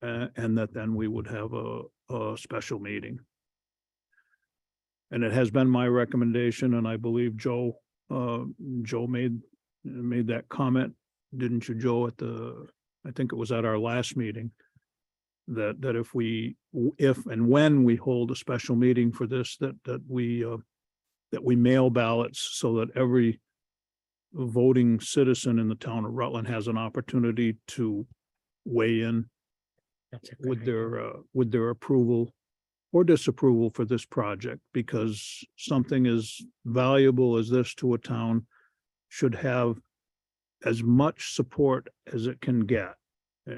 And that then we would have a special meeting. And it has been my recommendation, and I believe Joe made that comment, didn't you, Joe, I think it was at our last meeting, that if and when we hold a special meeting for this, that we mail ballots so that every voting citizen in the town of Rutland has an opportunity to weigh in That's a good with idea. with their approval or disapproval for this project, because something as valuable as this to a town should have as much support as it can get.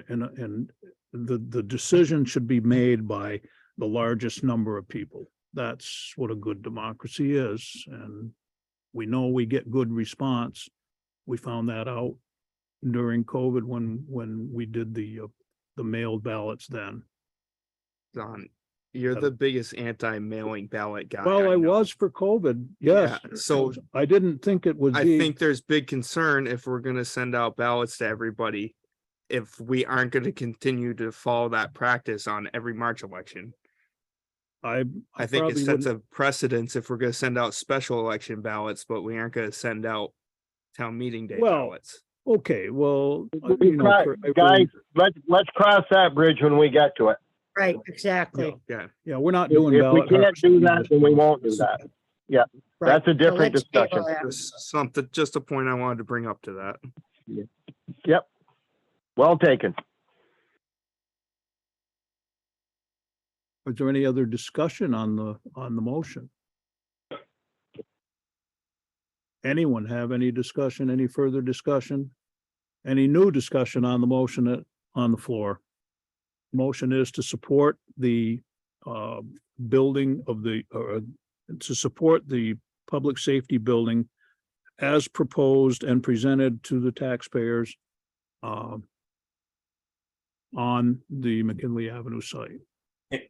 And the decision should be made by the largest number of people. That's what a good democracy is, and we know we get good response. We found that out during COVID when we did the mailed ballots then. Don, you're the biggest anti-mailing ballot guy. Well, I know. was for COVID, yes. Yeah, so I didn't think it would I be. think there's big concern if we're gonna send out ballots to everybody, if we aren't gonna continue to follow that practice on every March election. I I think it probably sets wouldn't- a precedence if we're gonna send out special election ballots, but we aren't gonna send out town meeting day Well, ballots. Okay, well, We you know, cro- I Guys, really- let's cross that bridge when we get to it. Right, exactly. Yeah, yeah, we're not If doing we ballot. can't do that, harvesting then we this won't do time. that. Yeah, Right. that's a So different let's table discussion. that. just something, just a point I wanted to bring up to that. Yep. Well taken. Is there any other discussion on the motion? Anyone have any discussion, any further discussion? Any new discussion on the motion on the floor? Motion is to support the building of to support the public safety building as proposed and presented to the taxpayers on the McKinley Avenue site.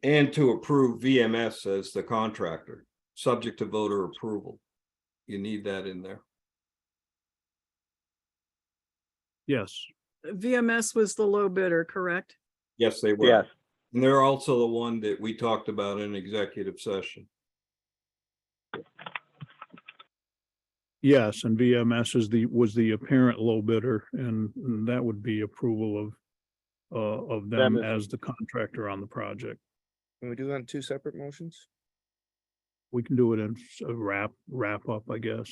And to approve VMS as the contractor, subject to voter approval. You need that in there. Yes, VMS was the low bidder, correct? Yes, they were. Yes. And they're also the one that we talked about in executive session. yes, and VMS was the apparent low bidder, and that would be approval of them Them as the contractor on the project. Can we do that in two separate motions? We can do it in a wrap up, I guess.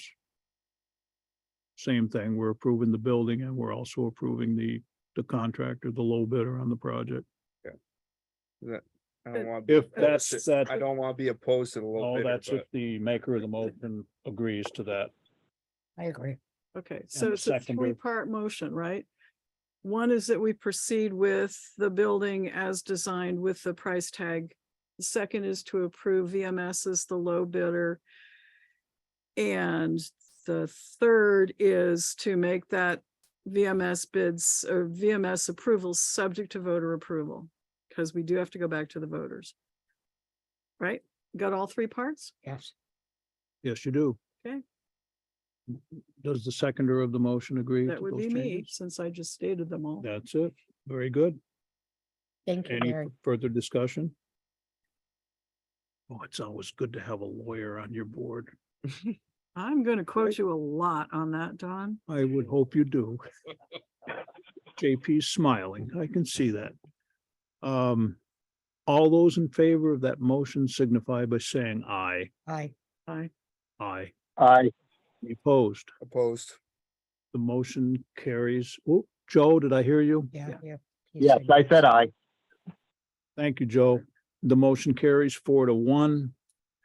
Same thing, we're approving the building and we're also approving the contractor, the low bidder on the project. I don't want. If that's, I don't want to be opposed to the low oh, bidder, that's if but the maker of the motion agrees to that. I agree. Okay, so the it's a seconder. three-part motion, right? One is that we proceed with the building as designed with the price tag. The second is to approve VMS as the low bidder. And the third is to make that VMS bids or VMS approvals subject to voter approval, because we do have to go back to the voters. Right? Got all three parts? Yes. Yes, you do. Okay. Does the seconder of the motion agree? That to would those be me, changes? since I just stated them all. That's it. Very good. Thank you, Any Mary. further discussion? Oh, it's always good to have a lawyer on your board. I'm gonna quote you a lot on that, Don. I would hope you do. JP's smiling. I can see that. All those in favor of that motion signify by saying aye. Aye. Aye. Aye. Aye. Any opposed? opposed. The motion carries. Oh, Joe, did I hear you? Yeah, yeah. He Yes, I said aye. Thank you, Joe. The motion carries 4-1,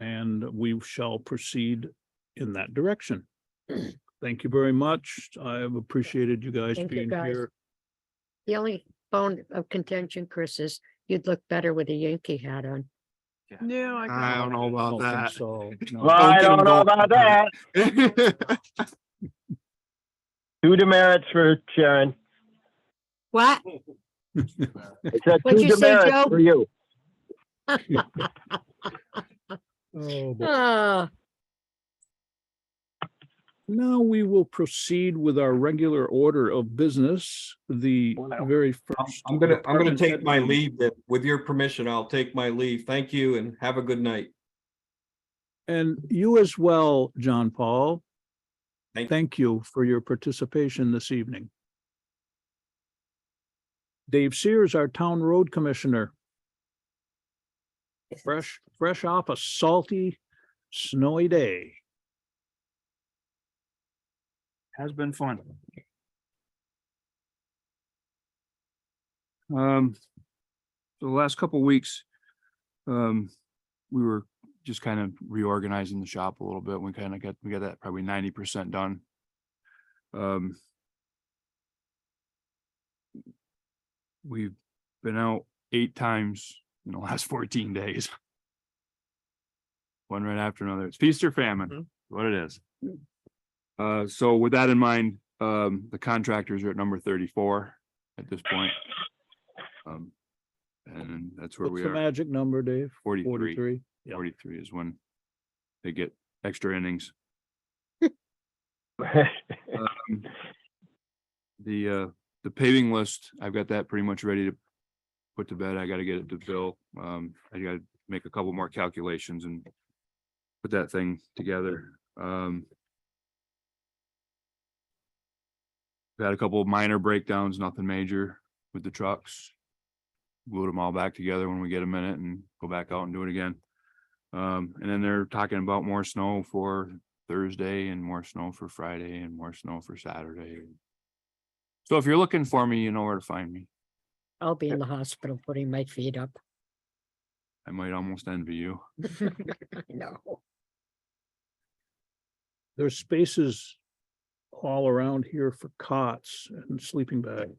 and we shall proceed in that direction. Thank you very much. I have appreciated you guys Thank you, being guys. here. The only bone of contention, Chris, is you'd look better with a Yankee hat on. No, I don't know about Don't think that. So, no. Well, I get 'em don't know going. about that. Two demerits for Sharon. What? It said What'd two you say, demerits Joe? for you. Oh, boy. Ah, Now we will proceed with our regular order of business, the very first. I'm gonna department take head my meeting. leave. That with your permission, I'll take my leave. Thank you and have a good night. And you as well, John Paul. Thank- Thank you for your participation this evening. Dave Sears, our town road commissioner. Fresh off a salty, snowy day. Has been fun. The last couple of weeks, we were just kind of reorganizing the shop a little bit. We got that probably 90% done. We've been out 8 times in the last 14 days. One right after another. It's feast or famine, what it is. So with that in mind, the contractors are at number 34 at this point. And that's where What's we the are. magic number, Dave? 43. 43. Yeah. 43 is when they get extra innings. The paving list, I've got that pretty much ready to put to bed. I gotta get it to Bill. I gotta make a couple more calculations and put that thing together. Had a couple of minor breakdowns, nothing major with the trucks. Glued them all back together when we get a minute and go back out and do it again. And then they're talking about more snow for Thursday and more snow for Friday and more snow for Saturday. So if you're looking for me, you know where to find me. I'll be in the hospital putting my feet up. I might almost envy you. No. There's spaces all around here for cots and sleeping bags.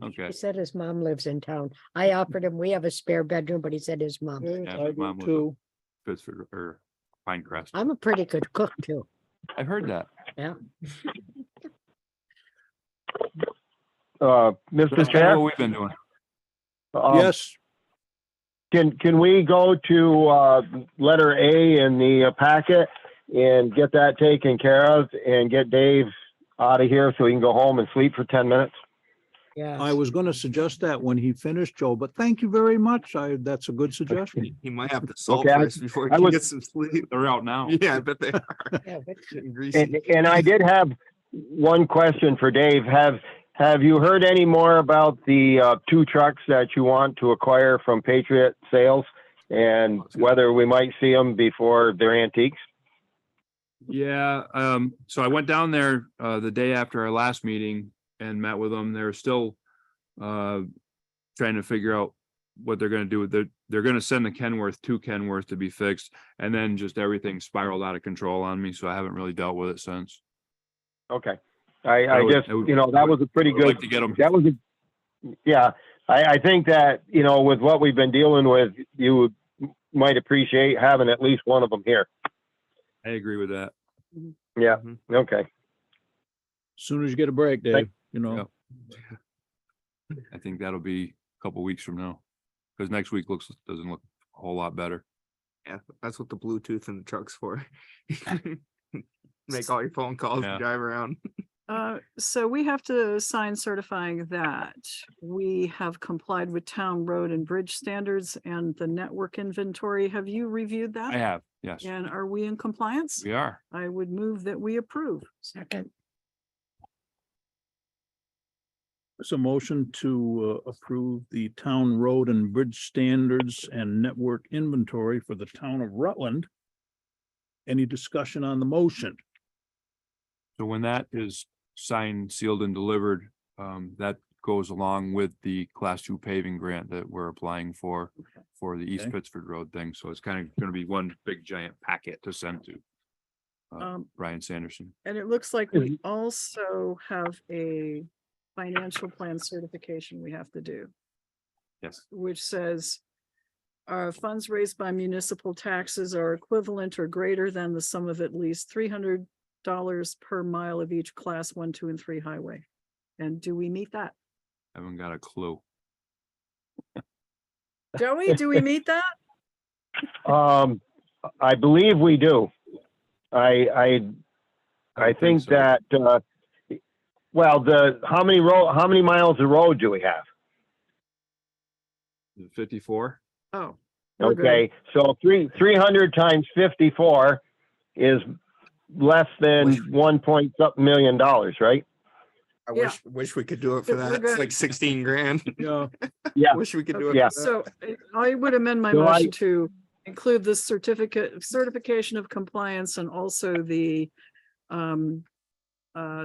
Okay. He said his mom lives in town. I offered him, we have a spare bedroom, but he said his mom. Yeah, I my do mom lives too. Pittsford or Pinecrest. I'm a pretty good cook too. I've heard that. Yeah. Mr. That's kind of Chair, what we've been doing. Yes, can we go to letter A in the packet and get that taken care of and get Dave out of here so he can go home and sleep for 10 minutes? Yeah. I was going to suggest that when he finished, Joe, but thank you very much. That's a good suggestion. He might have to salt Okay, first before he I can was- get some sleep. They're out now. Yeah, I bet they are. Yeah, but Getting greasy. And I did have one question for Dave. Have you heard any more about the 2 trucks that you want to acquire from Patriot Sales and whether we might see them before they're antiques? Yeah, so I went down there the day after our last meeting and met with them. They're still trying to figure out what they're gonna do with they're gonna send the Kenworth to Kenworth to be fixed, and then just everything spiraled out of control on me, so I haven't really dealt with it since. Okay. I I would- just, I would- that was a pretty I would like good, to get them. that was yeah, I think that, with what we've been dealing with, you might appreciate having at least one of them here. I agree with that. Yeah, Mhm. okay. Soon as you get a break, Dave, Yep. I think that'll be a couple weeks from now, because next week doesn't look a whole lot better. Yeah, that's what the Bluetooth in the truck's for. Make all your phone calls Yeah. and drive around. So we have to sign certifying that we have complied with town road and bridge standards and the network inventory. Have you reviewed that? I have, yes, And are we in compliance? we are. I would move that we approve. second, It's a motion to approve the town road and bridge standards and network inventory for the town of Rutland. Any discussion on the motion? So when that is signed, sealed and delivered, that goes along with the class 2 paving grant that we're applying for the East Okay. Pittsford Road thing. So it's kind of gonna be one big giant packet to send to Brian Sanderson. And it looks like we also have a financial plan certification we have to do, Yes, which says funds raised by municipal taxes are equivalent or greater than the sum of at least $300 per mile of each class 1, 2, and 3 highway. And do we meet that? haven't got a clue. Joey, do we meet that? I believe we do. I I think that, well, how many miles of road do we have? 54. Oh. we're good. Okay, so 300 times 54 is less than Wish- 1 point something million dollars, right? I Yeah. wish we could do it for We're that. It's good. like 16 grand. Yeah, Yeah. Wish we could do Okay, it. Yeah. for that. So I would amend my So motion to include the certification of compliance and also the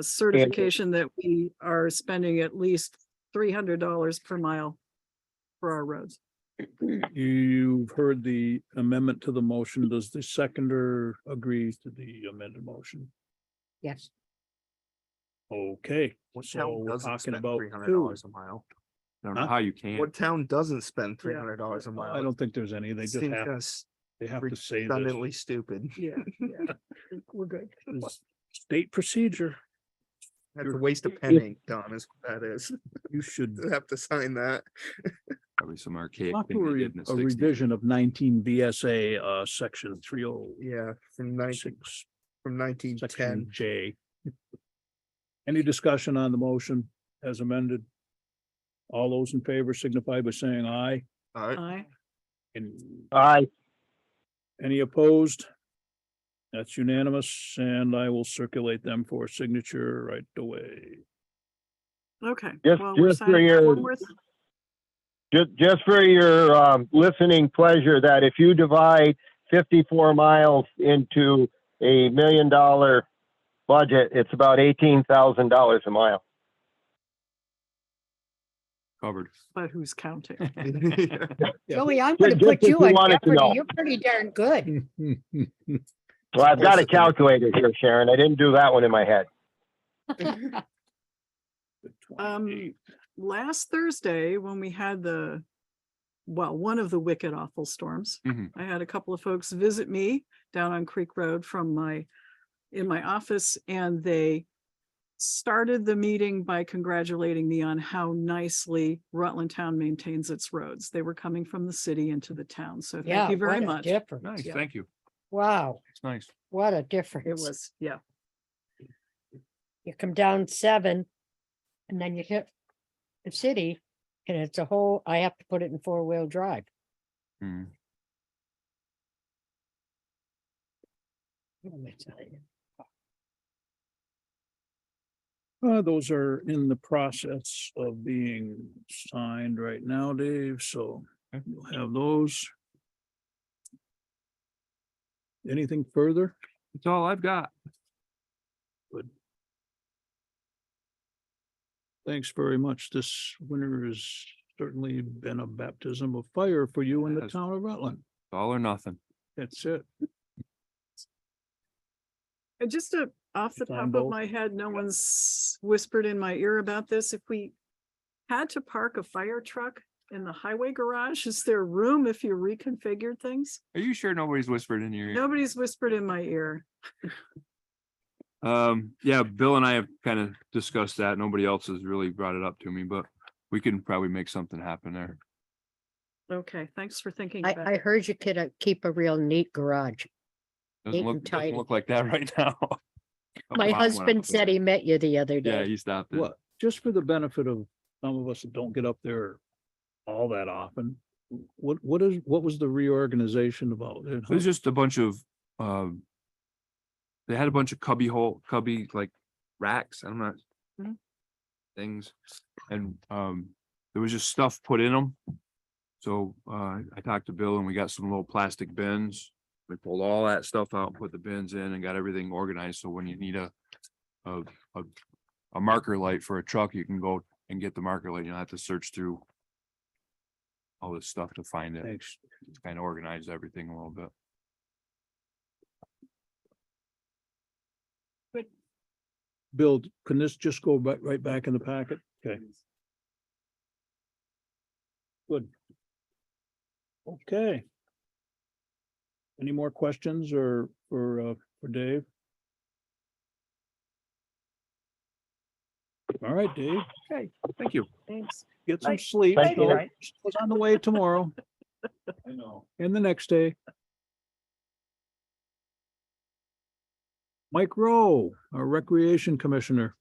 certification that we are spending at least $300 per mile for our roads. you've heard the amendment to the motion. Does the seconder agree to the amended motion? Yes. Okay, What so town we're doesn't talking spend about two. $300 a mile? I don't know Huh? how you can. What town doesn't spend Yeah. $300 a mile? I don't think there's any. They just Seems have, us they have to say this. redundantly stupid. Yeah, yeah, we're good. It's state procedure. That's a waste of pen ink, Don, is what that is. You should To have to sign that. Probably some archaic talk thing to they did in the a 60s. revision of 19 VSA, section 306, Yeah, from 1910. section J. Any discussion on the motion as amended? All those in favor signify by saying aye. Aye. And Aye. any opposed? That's unanimous, and I will circulate them for signature right away. Okay. Just- well, we're just for signing that your- one with- Just for your listening pleasure, that if you divide 54 miles into $1 million budget, it's about $18,000 a mile. Covered. But who's counting? Joey, I'm Ju- gonna just put if you you on wanted to jeopardy. know. You're pretty darn good. Well, I've got a Supposed to be. calculator here, Sharon. I didn't do that one in my head. Last Thursday, when we had one of the wicked awful storms, Mhm. I had a couple of folks visit me down on Creek Road in my office, and they started the meeting by congratulating me on how nicely Rutland Town maintains its roads. They were coming from the city into the town, so Yeah, thank you very what a much. difference. Nice, Yeah. thank you. Wow, It's nice. what a It difference. was, yeah. You come down 7 and then you hit the city and it's I have to put it in 4-wheel drive. Mm. Let me tell you. Those are in the process of being signed right now, Dave, so you'll have those. Anything further? That's all I've got. Thanks very much. This winter has certainly been a baptism of fire for you in the Yes. town of Rutland. All or nothing. That's it. And just off the It's on top of both. my head, no one's whispered in my ear about this. If we had to park a fire truck in the highway garage, is there room if you reconfigured things? Are you sure nobody's whispered in your ear? Nobody's whispered in my ear. Yeah, Bill and I have kind of discussed that. Nobody else has really brought it up to me, but we can probably make something happen there. Okay, thanks for thinking I about it. heard you could keep a real neat garage. Doesn't Neat look, and doesn't tidy. look like that right now. My husband said he met you the other Yeah, day. he stopped it. What, just for the benefit of some of us that don't get up there all that often, what was the reorganization about? And It was just a bunch of, they had a bunch of cubby like racks, I'm not. Mhm. Things, and, there was just stuff put in them. So, I talked to Bill and we got some little plastic bins. We pulled all that stuff out, put the bins in and got everything organized, so when you need a marker light for a truck, you can go and get the marker light, you don't have to search through all this stuff to find it. Thanks. It's kind of organized everything a little bit. Bill, can this just go right back in the packet? Okay. Good. Okay. Any more questions or for Dave? All right, Dave, Okay, thank you. Thanks. get some Bye. sleep. Thank you. It's on the way tomorrow. I know. And the next day. Mike Rowe, our Recreation Commissioner.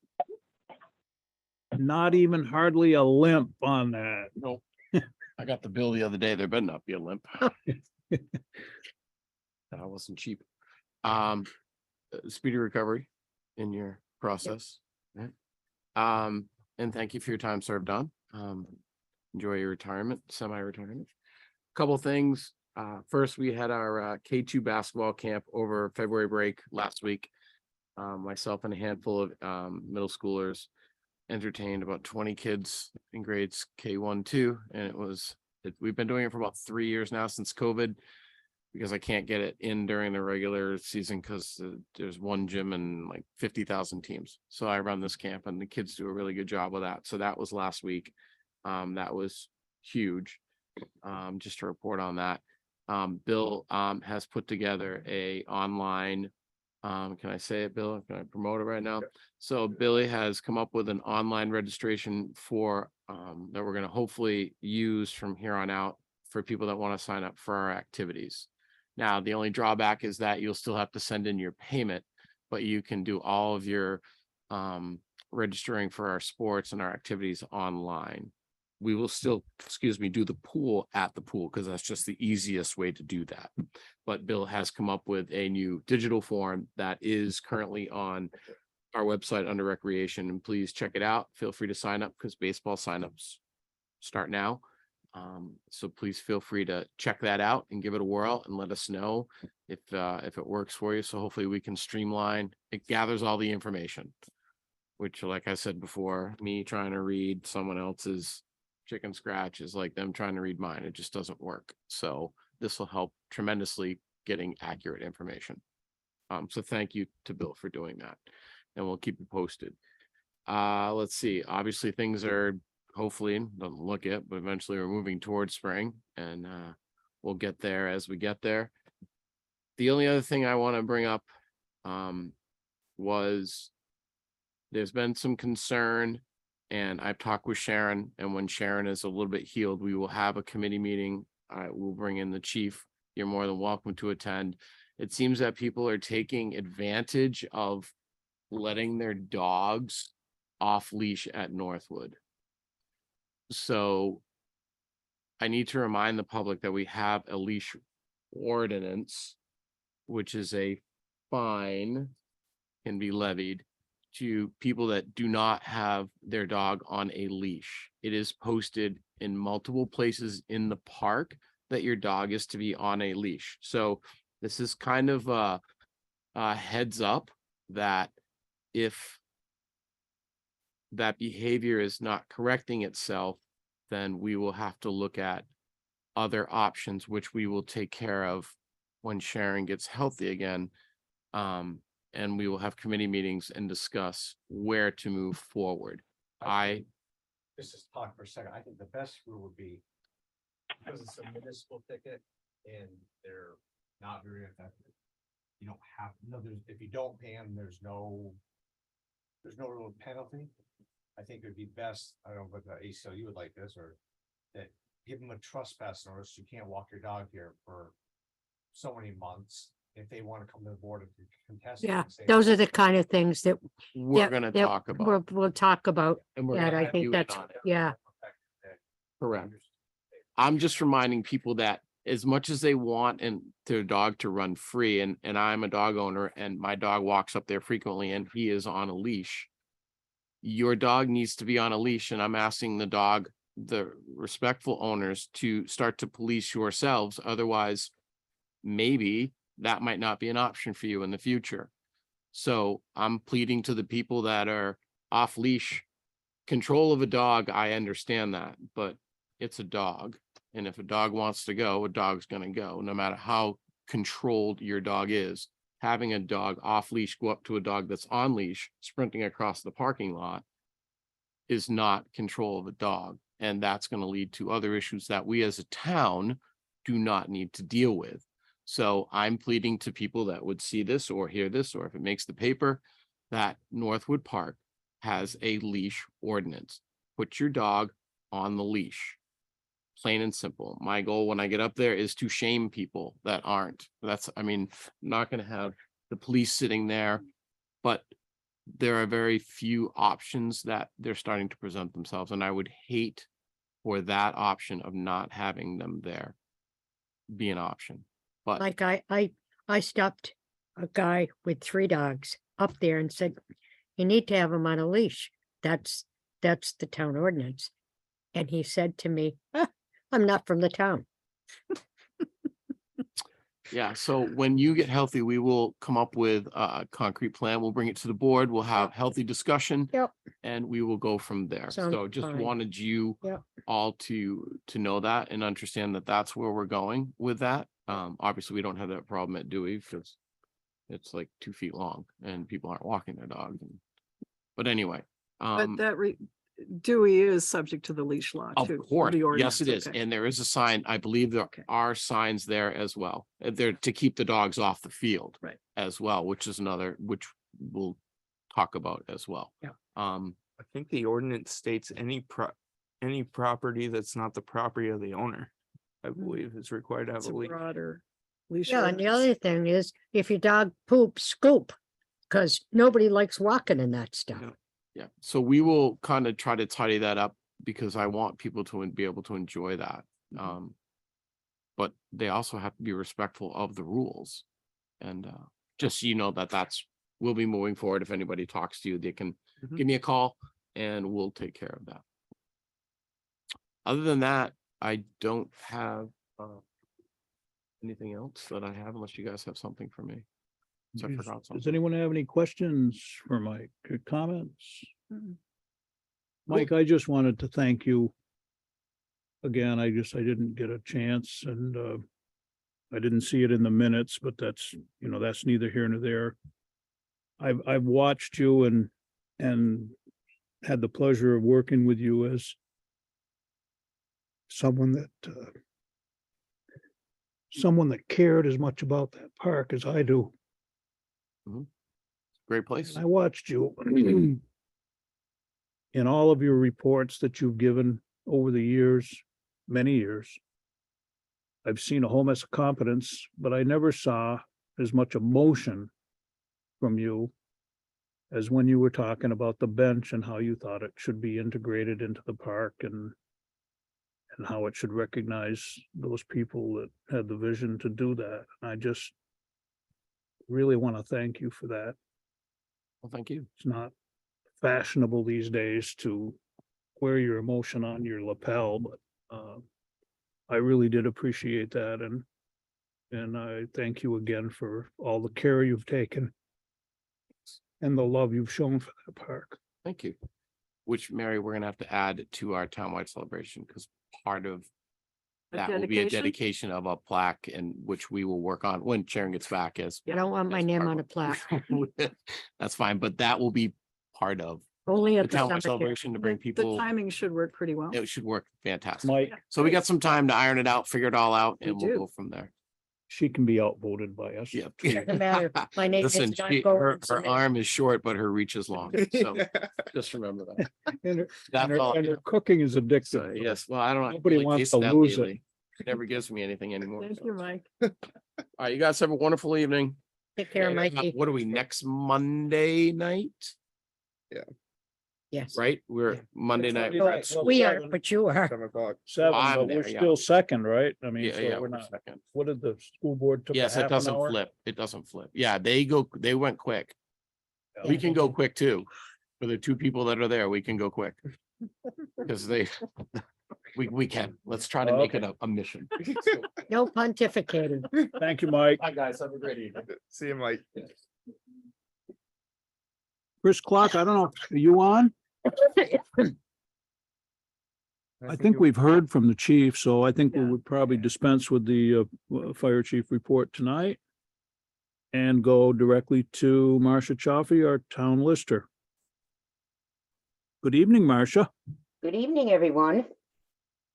Not even hardly a limp on that. Nope. I got the bill the other day. There better not be a limp. That wasn't cheap. Speedy recovery in your process. Right? And thank you for your time served on. Enjoy your retirement, semi-retirement. Couple things. First, we had our K2 basketball camp over February break last week. Myself and a handful of middle schoolers entertained about 20 kids in grades K1, 2, and we've been doing it for about 3 years now since COVID, because I can't get it in during the regular season because there's one gym and like 50,000 teams. So I run this camp and the kids do a really good job with that. So that was last week. That was huge. Just to report on that. Bill has put together a online, can I say it, Bill? Can I promote it right now? So Billy has come up with an online registration for that we're going to hopefully use from here on out for people that want to sign up for our activities. Now, the only drawback is that you'll still have to send in your payment, but you can do all of your registering for our sports and our activities online. We will still, do the pool at the pool because that's just the easiest way to do that. But Bill has come up with a new digital form that is currently on our website under recreation, and please check it out. Feel free to sign up because baseball signups start now. So please feel free to check that out and give it a whirl and let us know if it works for you. So hopefully we can streamline. It gathers all the information, which, like I said before, me trying to read someone else's chicken scratch is like them trying to read mine. It just doesn't work. So this will help tremendously getting accurate information. So thank you to Bill for doing that, and we'll keep you posted. Let's see. Obviously things are hopefully, doesn't look it, but eventually we're moving towards spring, and we'll get there as we get there. The only other thing I want to bring up was there's been some concern, and I've talked with Sharon, and when Sharon is a little bit healed, we will have a committee meeting. I will bring in the chief. You're more than welcome to attend. It seems that people are taking advantage of letting their dogs off leash at Northwood. So I need to remind the public that we have a leash ordinance, which is a fine can be levied to people that do not have their dog on a leash. It is posted in multiple places in the park that your dog is to be on a leash. So this is kind of a heads up that if that behavior is not correcting itself, then we will have to look at other options, which we will take care of when Sharon gets healthy again. And we will have committee meetings and discuss where to move forward. Just talk for a second. I think the best rule would be, because it's a municipal ticket and they're not very effective. You don't have, if you don't pay them, there's no real penalty. I think it would be best, I don't know, but the ACLU would like this, or that give them a trespass notice. You can't walk your dog here for so many months. If they want to come to the board and contest. Yeah, those are the kind of things that We're going to that talk about. we'll talk about. And we're That gonna I have think you in that's, on it. yeah, Correct. I'm just reminding people that as much as they want their dog to run free, and I'm a dog owner and my dog walks up there frequently and he is on a leash, your dog needs to be on a leash. And I'm asking the respectful owners to start to police yourselves. Otherwise, maybe that might not be an option for you in the future. So I'm pleading to the people that are off leash. Control of a dog, I understand that, but it's a dog. And if a dog wants to go, a dog's going to go, no matter how controlled your dog is. Having a dog off leash go up to a dog that's on leash sprinting across the parking lot is not control of a dog. And that's going to lead to other issues that we as a town do not need to deal with. So I'm pleading to people that would see this or hear this, or if it makes the paper, that Northwood Park has a leash ordinance. Put your dog on the leash. Plain and simple. My goal when I get up there is to shame people that aren't. I'm not going to have the police sitting there but there are very few options that they're starting to present themselves, and I would hate for that option of not having them there be an option. But Like I stopped a guy with 3 dogs up there and said, you need to have them on a leash. That's the town ordinance. And he said to me, "Ah, I'm not from the town." yeah, so when you get healthy, we will come up with a concrete plan. We'll bring it to the board. We'll have healthy discussion. Yep. And we will go from there. Sounds So just fine. wanted you Yep. all to know that and understand that that's where we're going with that. Obviously, we don't have that problem at Dewey because it's like 2 feet long and people aren't walking their dogs. But anyway, But Dewey is subject to the leash law of too. course, the yes, ordinance, it is. okay. And there is a sign, I believe there Okay. are signs there as well. They're to keep the dogs off the field. Right. As well, which is which we'll talk about as well. Yeah. I think the ordinance states any property that's not the property of the owner, I believe is required to have It's a a leash. broader leash. Yeah, and the ordinance. other thing is, if your dog poops, scoop, because nobody likes walking in that stuff. Yeah. Yeah, so we will kind of try to tidy that up because I want people to be able to enjoy that. But they also have to be respectful of the rules. And just so you know we'll be moving forward. If anybody talks to you, they can Mhm. give me a call and we'll take care of that. Other than that, I don't have anything else that I have unless you guys have something for me. So I forgot Does something. anyone have any questions for Mike or comments? Mm-mm. Mike, I just wanted to thank you. Again, I didn't get a chance and I didn't see it in the minutes, but that's neither here nor there. I've watched you and had the pleasure of working with you as someone that cared as much about that park as I do. Great place. And I watched you in all of your reports that you've given over the years, many years. I've seen a whole mess of competence, but I never saw as much emotion from you as when you were talking about the bench and how you thought it should be integrated into the park and how it should recognize those people that had the vision to do that. I just really want to thank you for that. Well, thank you. It's not fashionable these days to wear your emotion on your lapel, but I really did appreciate that, and I thank you again for all the care you've taken and the love you've shown for that park. Thank you. Which, Mary, we're gonna have to add to our townwide celebration because part of A that will be a dedication? dedication of a plaque, and which we will work on when Sharon gets back. As I don't want my as name part on a of- plaque, That's fine, but that will be part of only the at the townwide cemetery. celebration to bring The people. timing should work pretty well. It should work fantastic. Mike, So we got some time to iron it out, figure it all out, We and we'll do. go from there. she can be outvoted by us. Yeah. Doesn't matter. My name is Listen, not her going to me. arm is short, but her reach is long. So just remember that. And her, That's all. and her cooking is addictive. So, yes, well, I don't know. Nobody wants to lose it. It never gives me anything anymore. Thank so. you, Mike. All right, you guys have a wonderful evening. Take care, Mikey. What are we, next Monday night, Yes. right? We're Monday night. Monday we're night. at school. We are, but you are. 7 o'clock. 7, I'm but there, we're yeah. still second, right? I mean, Yeah, so yeah, we're we're not, second. what did the school board took a Yes, it half an doesn't hour? flip. It doesn't flip. Yeah, they went quick. Yeah. We can go quick too. For the 2 people that are there, we can go quick. Because we can. Let's try to make it a mission. No pontificating. Thank you, Mike. Hi, guys. Have a great evening. See you, Mike. Chris Clark, I don't know, are you on? I think we've heard from the chief, so I think we Yeah. would probably dispense with the fire chief report tonight and go directly to Marcia Chaffee, our town lister. Good evening, Marcia. Good evening, everyone.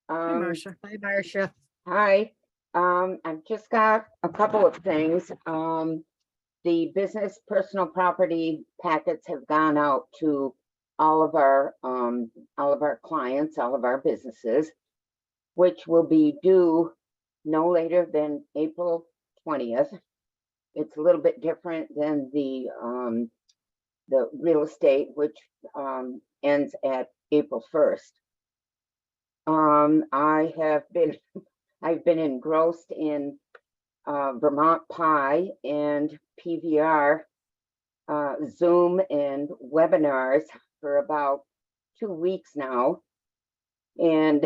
Hi, Marcia. Hi, Marcia. Hi, I've just got a couple of things. The business personal property packets have gone out to all of our clients, all of our businesses, which will be due no later than April 20th. It's a little bit different than the the real estate, which ends at April 1st. I've been engrossed in Vermont Pi and PVR, Zoom and webinars for about 2 weeks now. And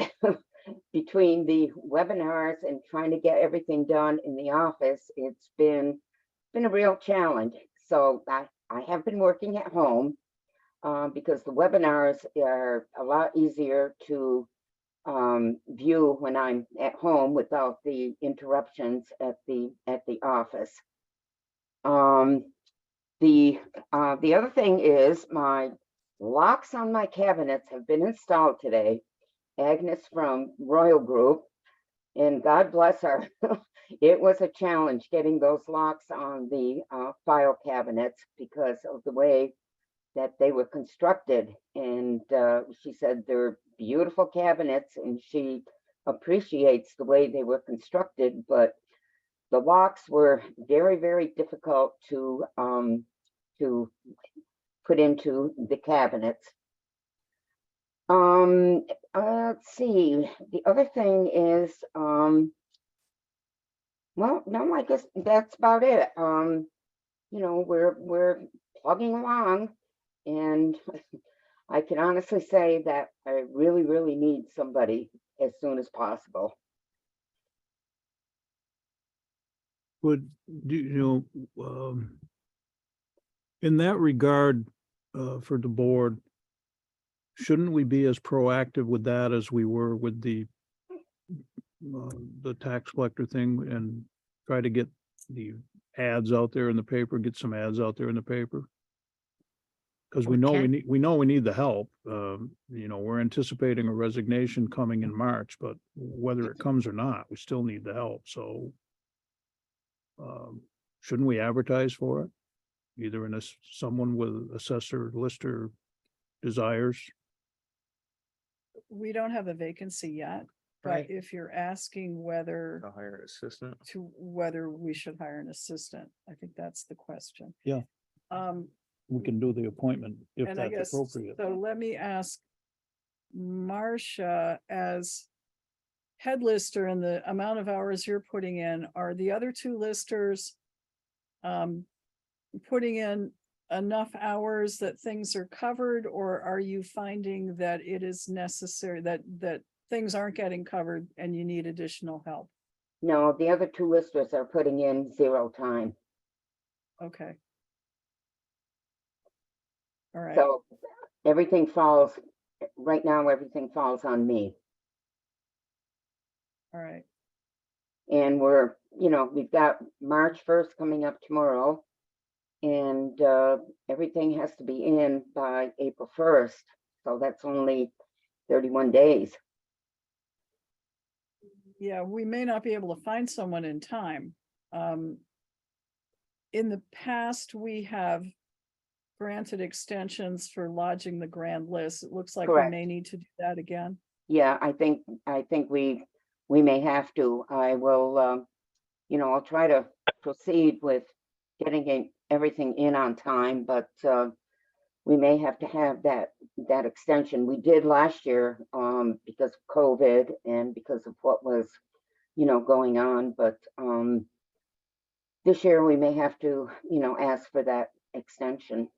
between the webinars and trying to get everything done in the office, it's been a real challenge. So I have been working at home because the webinars are a lot easier to view when I'm at home without the interruptions at the office. The other thing is my locks on my cabinets have been installed today. Agnes from Royal Group, and God bless her. It was a challenge getting those locks on the file cabinets because of the way that they were constructed. And she said they're beautiful cabinets and she appreciates the way they were constructed, but the locks were very, very difficult to put into the cabinets. Let's see. The other thing is, well, no, I guess that's about it. You know, we're plugging along, and I can honestly say that I really, really need somebody as soon as possible. Would, in that regard, for the board, shouldn't we be as proactive with that as we were with the tax collector thing and try to get the ads out there in the paper, get some ads out there in the paper? Because we know Okay. we need the help. We're anticipating a resignation coming in March, but whether it comes or not, we still need the help. So shouldn't we advertise for it? Either in someone with assessor lister desires. We don't have a vacancy yet, but Right. if you're asking whether To hire an assistant. whether we should hire an assistant, I think that's the question. Yeah. Um, We can do the appointment if and I that's guess, appropriate. so let me ask Marcia, as head lister and the amount of hours you're putting in, are the other two listers putting in enough hours that things are covered, or are you finding that it is necessary that things aren't getting covered and you need additional help? No, the other two listers are putting in 0 time. Okay. All right. So everything falls, right now, everything falls on me. All right. And we've got March 1st coming up tomorrow. And everything has to be in by April 1st. So that's only 31 days. Yeah, we may not be able to find someone in time. In the past, we have granted extensions for lodging the grand list. It looks like we Correct. may need to do that again. Yeah, I think we may have to. I will, I'll try to proceed with getting everything in on time, but we may have to have that extension. We did last year because of COVID and because of what was, going on. But this year we may have to, ask for that extension.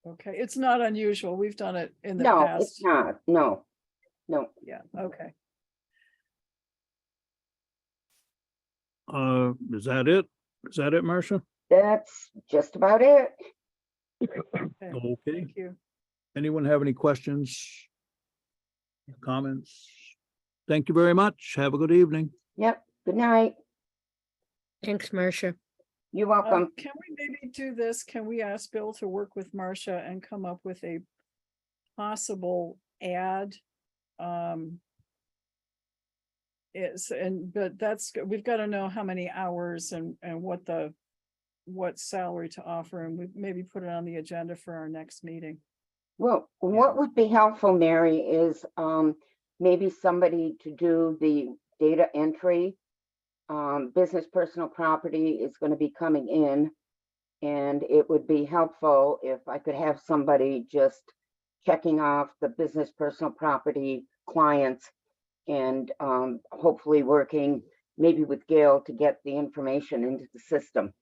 Okay, it's not unusual. We've done it in the No, past. it's not. No. Yeah, okay. Is that it? Is that it, Marcia? That's just about it. Okay, Okay. thank you. Anyone have any questions? Comments? Thank you very much. Have a good evening. Yep. Good night. Thanks, Marcia. You're welcome. Can we maybe do this? Can we ask Bill to work with Marcia and come up with a possible ad? We've got to know how many hours and what salary to offer, and we maybe put it on the agenda for our next meeting. Well, what would be helpful, Mary, is maybe somebody to do the data entry. Business personal property is going to be coming in, And it would be helpful if I could have somebody just checking off the business personal property clients and hopefully working maybe with Gail to get the information into the system.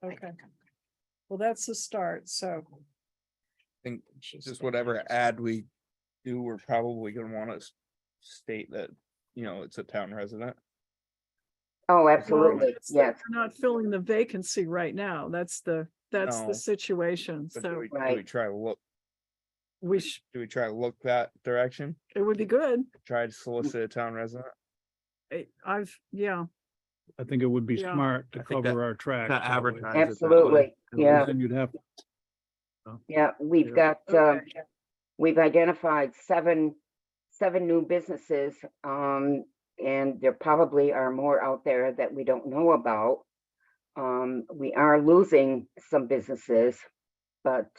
Okay. Well, that's the start, so. think just whatever ad we do, we're probably gonna wanna state that, you know, it's a town resident. Oh, Well, absolutely, it's that yes, We're not filling the vacancy right now. That's the No. situation. But do So we Right. try to look, we do we try to look that direction? it would be good. Try to solicit a town resident? Yeah, I think it would be Yeah. smart to I think that- cover our tracks. To that way. advertise it that way. absolutely, yeah, Then you'd have, yeah, we've Yeah. got, okay. we've identified seven new businesses, and there probably are more out there that we don't know about. We are losing some businesses, but,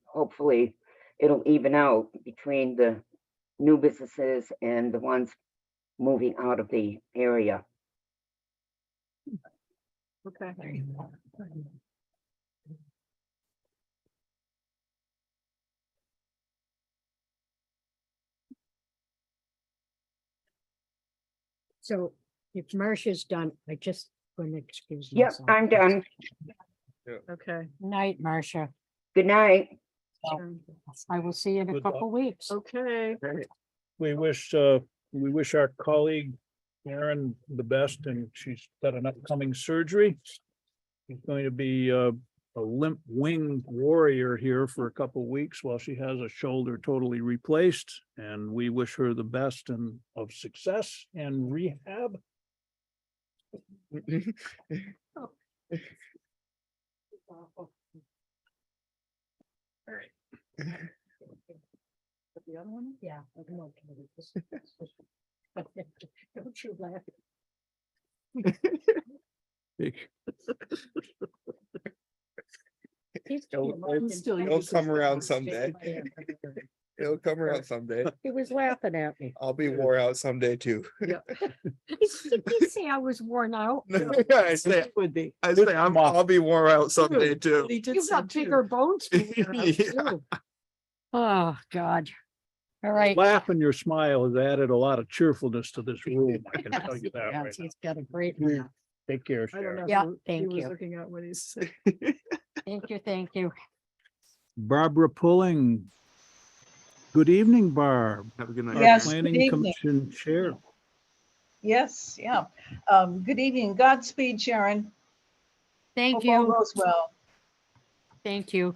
hopefully it'll even out between the new businesses and the ones moving out of the area. Okay. So if Marcia's done, I just going to excuse Yep, myself. I'm done. Okay. Night, Marcia. Good night. I will see you in a Good luck. couple weeks. Okay. we wish our colleague Karen the best, and she's got an upcoming surgery. She's going to be a limp wing warrior here for a couple weeks while she has a shoulder totally replaced, and we wish her the best and of success and rehab. The other one? Yeah. I'm okay with this. Don't you laugh. He's Still It'll uses come the around word someday. state. It'll come around someday. He was laughing at me. I'll be wore out someday too. Did you say I was worn out? I say, Would be. I'll be wore out someday too. He did You've say got too. bigger bones. to wear out, Yeah. too. Oh, God. All right. Laugh and your smile has added a lot of cheerfulness to this room, I can tell you that right Yes, now. he's got a great laugh. Take care, I don't know. Sharon. Yeah, who thank he was you. looking at what he said. Thank you, thank you. Barbara Pulling. Good evening, Barb. Have a good night. Our Yes, good Planning evening. Commission Chair. Yes, yeah. Good evening. Godspeed, Sharon. Thank Hope all you, goes well. thank you.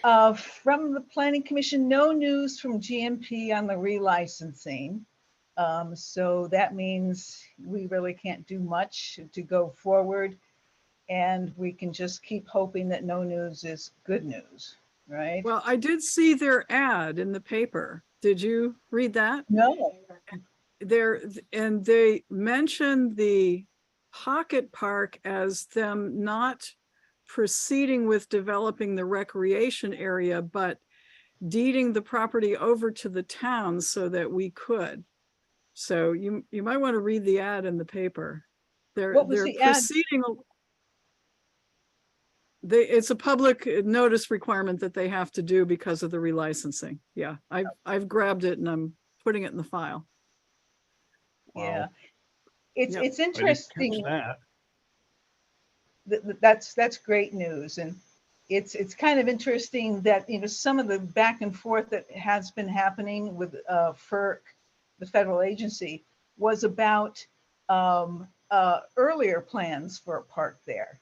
From the Planning Commission, no news from GMP on the relicensing. So that means we really can't do much to go forward. And we can just keep hoping that no news is good news, right? Well, I did see their ad in the paper. Did you read that? No, And they mentioned the pocket park as them not proceeding with developing the recreation area, but deeding the property over to the town so that we could. So you might want to read the ad in the paper. What was They're the ad? proceeding. It's a public notice requirement that they have to do because of the relicensing. Yeah, I've grabbed it and I'm putting it in the file. yeah. It's Yep. it's I didn't catch interesting. that. That's great news. And it's kind of interesting that, some of the back and forth that has been happening with FERC, the federal agency, was about earlier plans for a park there.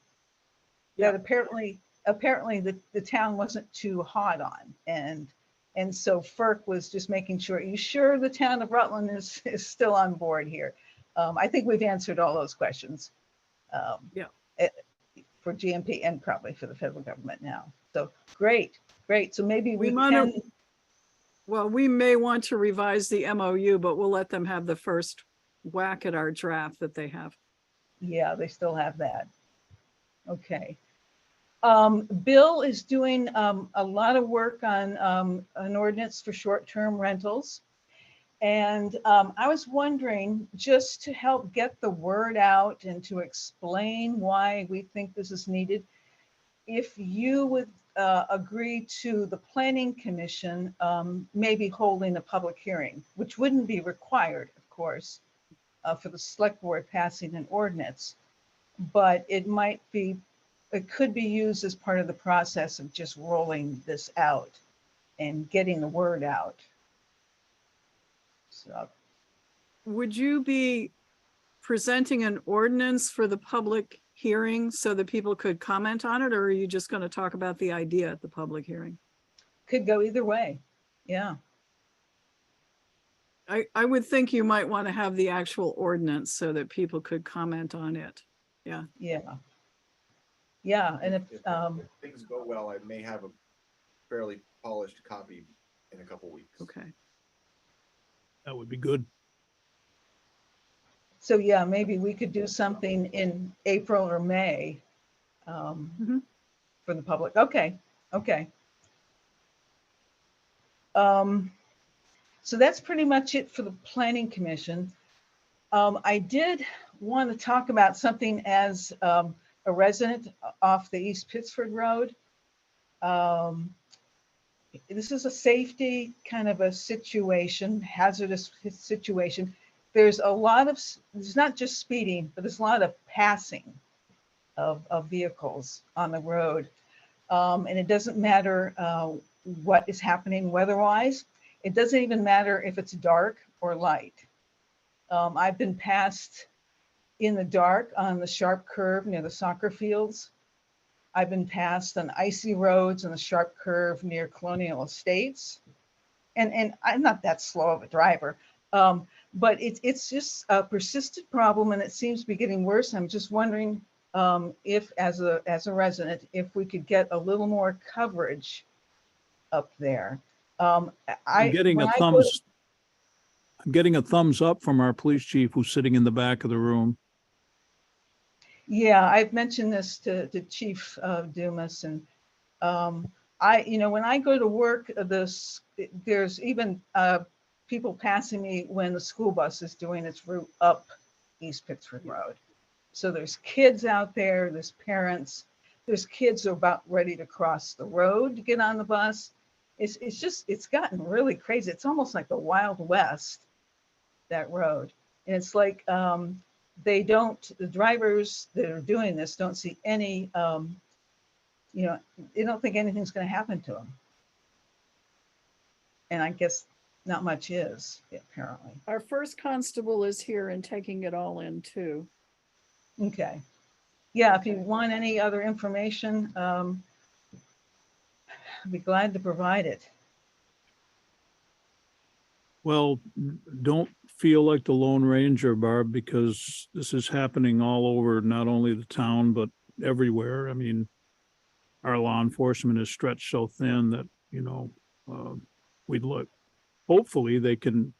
That apparently the town wasn't too hot on. And so FERC was just making sure, are you sure the town of Rutland is still on board here? I think we've answered all those questions. For GMP and probably for the federal government now. So great. So maybe we can. Well, we may want to revise the MOU, but we'll let them have the first whack at our draft that they have. Yeah, they still have that. Okay. Bill is doing a lot of work on an ordinance for short-term rentals. And I was wondering, just to help get the word out and to explain why we think this is needed, if you would agree to the planning commission maybe holding a public hearing, which wouldn't be required, of course, for the select board passing an ordinance, but it could be used as part of the process of just rolling this out and getting the word out. So, Would you be presenting an ordinance for the public hearing so that people could comment on it, or are you just going to talk about the idea at the public hearing? could go either way. Yeah. I would think you might want to have the actual ordinance so that people could comment on it. Yeah. Yeah. Yeah. And if, things go well, I may have a fairly polished copy in a couple weeks. Okay. That would be good. so yeah, maybe we could do something in April or May Mhm. for the public. Okay. Okay. So that's pretty much it for the planning commission. I did want to talk about something as a resident off the East Pittsford Road. This is a safety kind of a situation, hazardous situation. There's not just speeding, but there's a lot of passing of vehicles on the road. And it doesn't matter what is happening weather-wise. It doesn't even matter if it's dark or light. I've been passed in the dark on the sharp curve near the soccer fields. I've been passed on icy roads on the sharp curve near Colonial Estates. And I'm not that slow of a driver, but it's just a persistent problem, and it seems to be getting worse. I'm just wondering if, as a resident, if we could get a little more coverage up there. I'm getting a thumbs up from our police chief who's sitting in the back of the room. Yeah, I've mentioned this to Chief Dumas, and when I go to work, there's even people passing me when the school bus is doing its route up East Pittsford Road. So there's kids out there, there's parents, there's kids who are about ready to cross the road to get on the bus. It's gotten really crazy. It's almost like the Wild West, that road. And it's like the drivers that are doing this don't see any, they don't think anything's going to happen to them. And I guess not much is, apparently. Our first constable is here and taking it all in too. Okay. Yeah, if you want any other information, I'd be glad to provide it. Well, don't feel like the Lone Ranger, Barb, because this is happening all over, not only the town, but everywhere. I mean, our law enforcement is stretched so thin that, we'd look, hopefully they can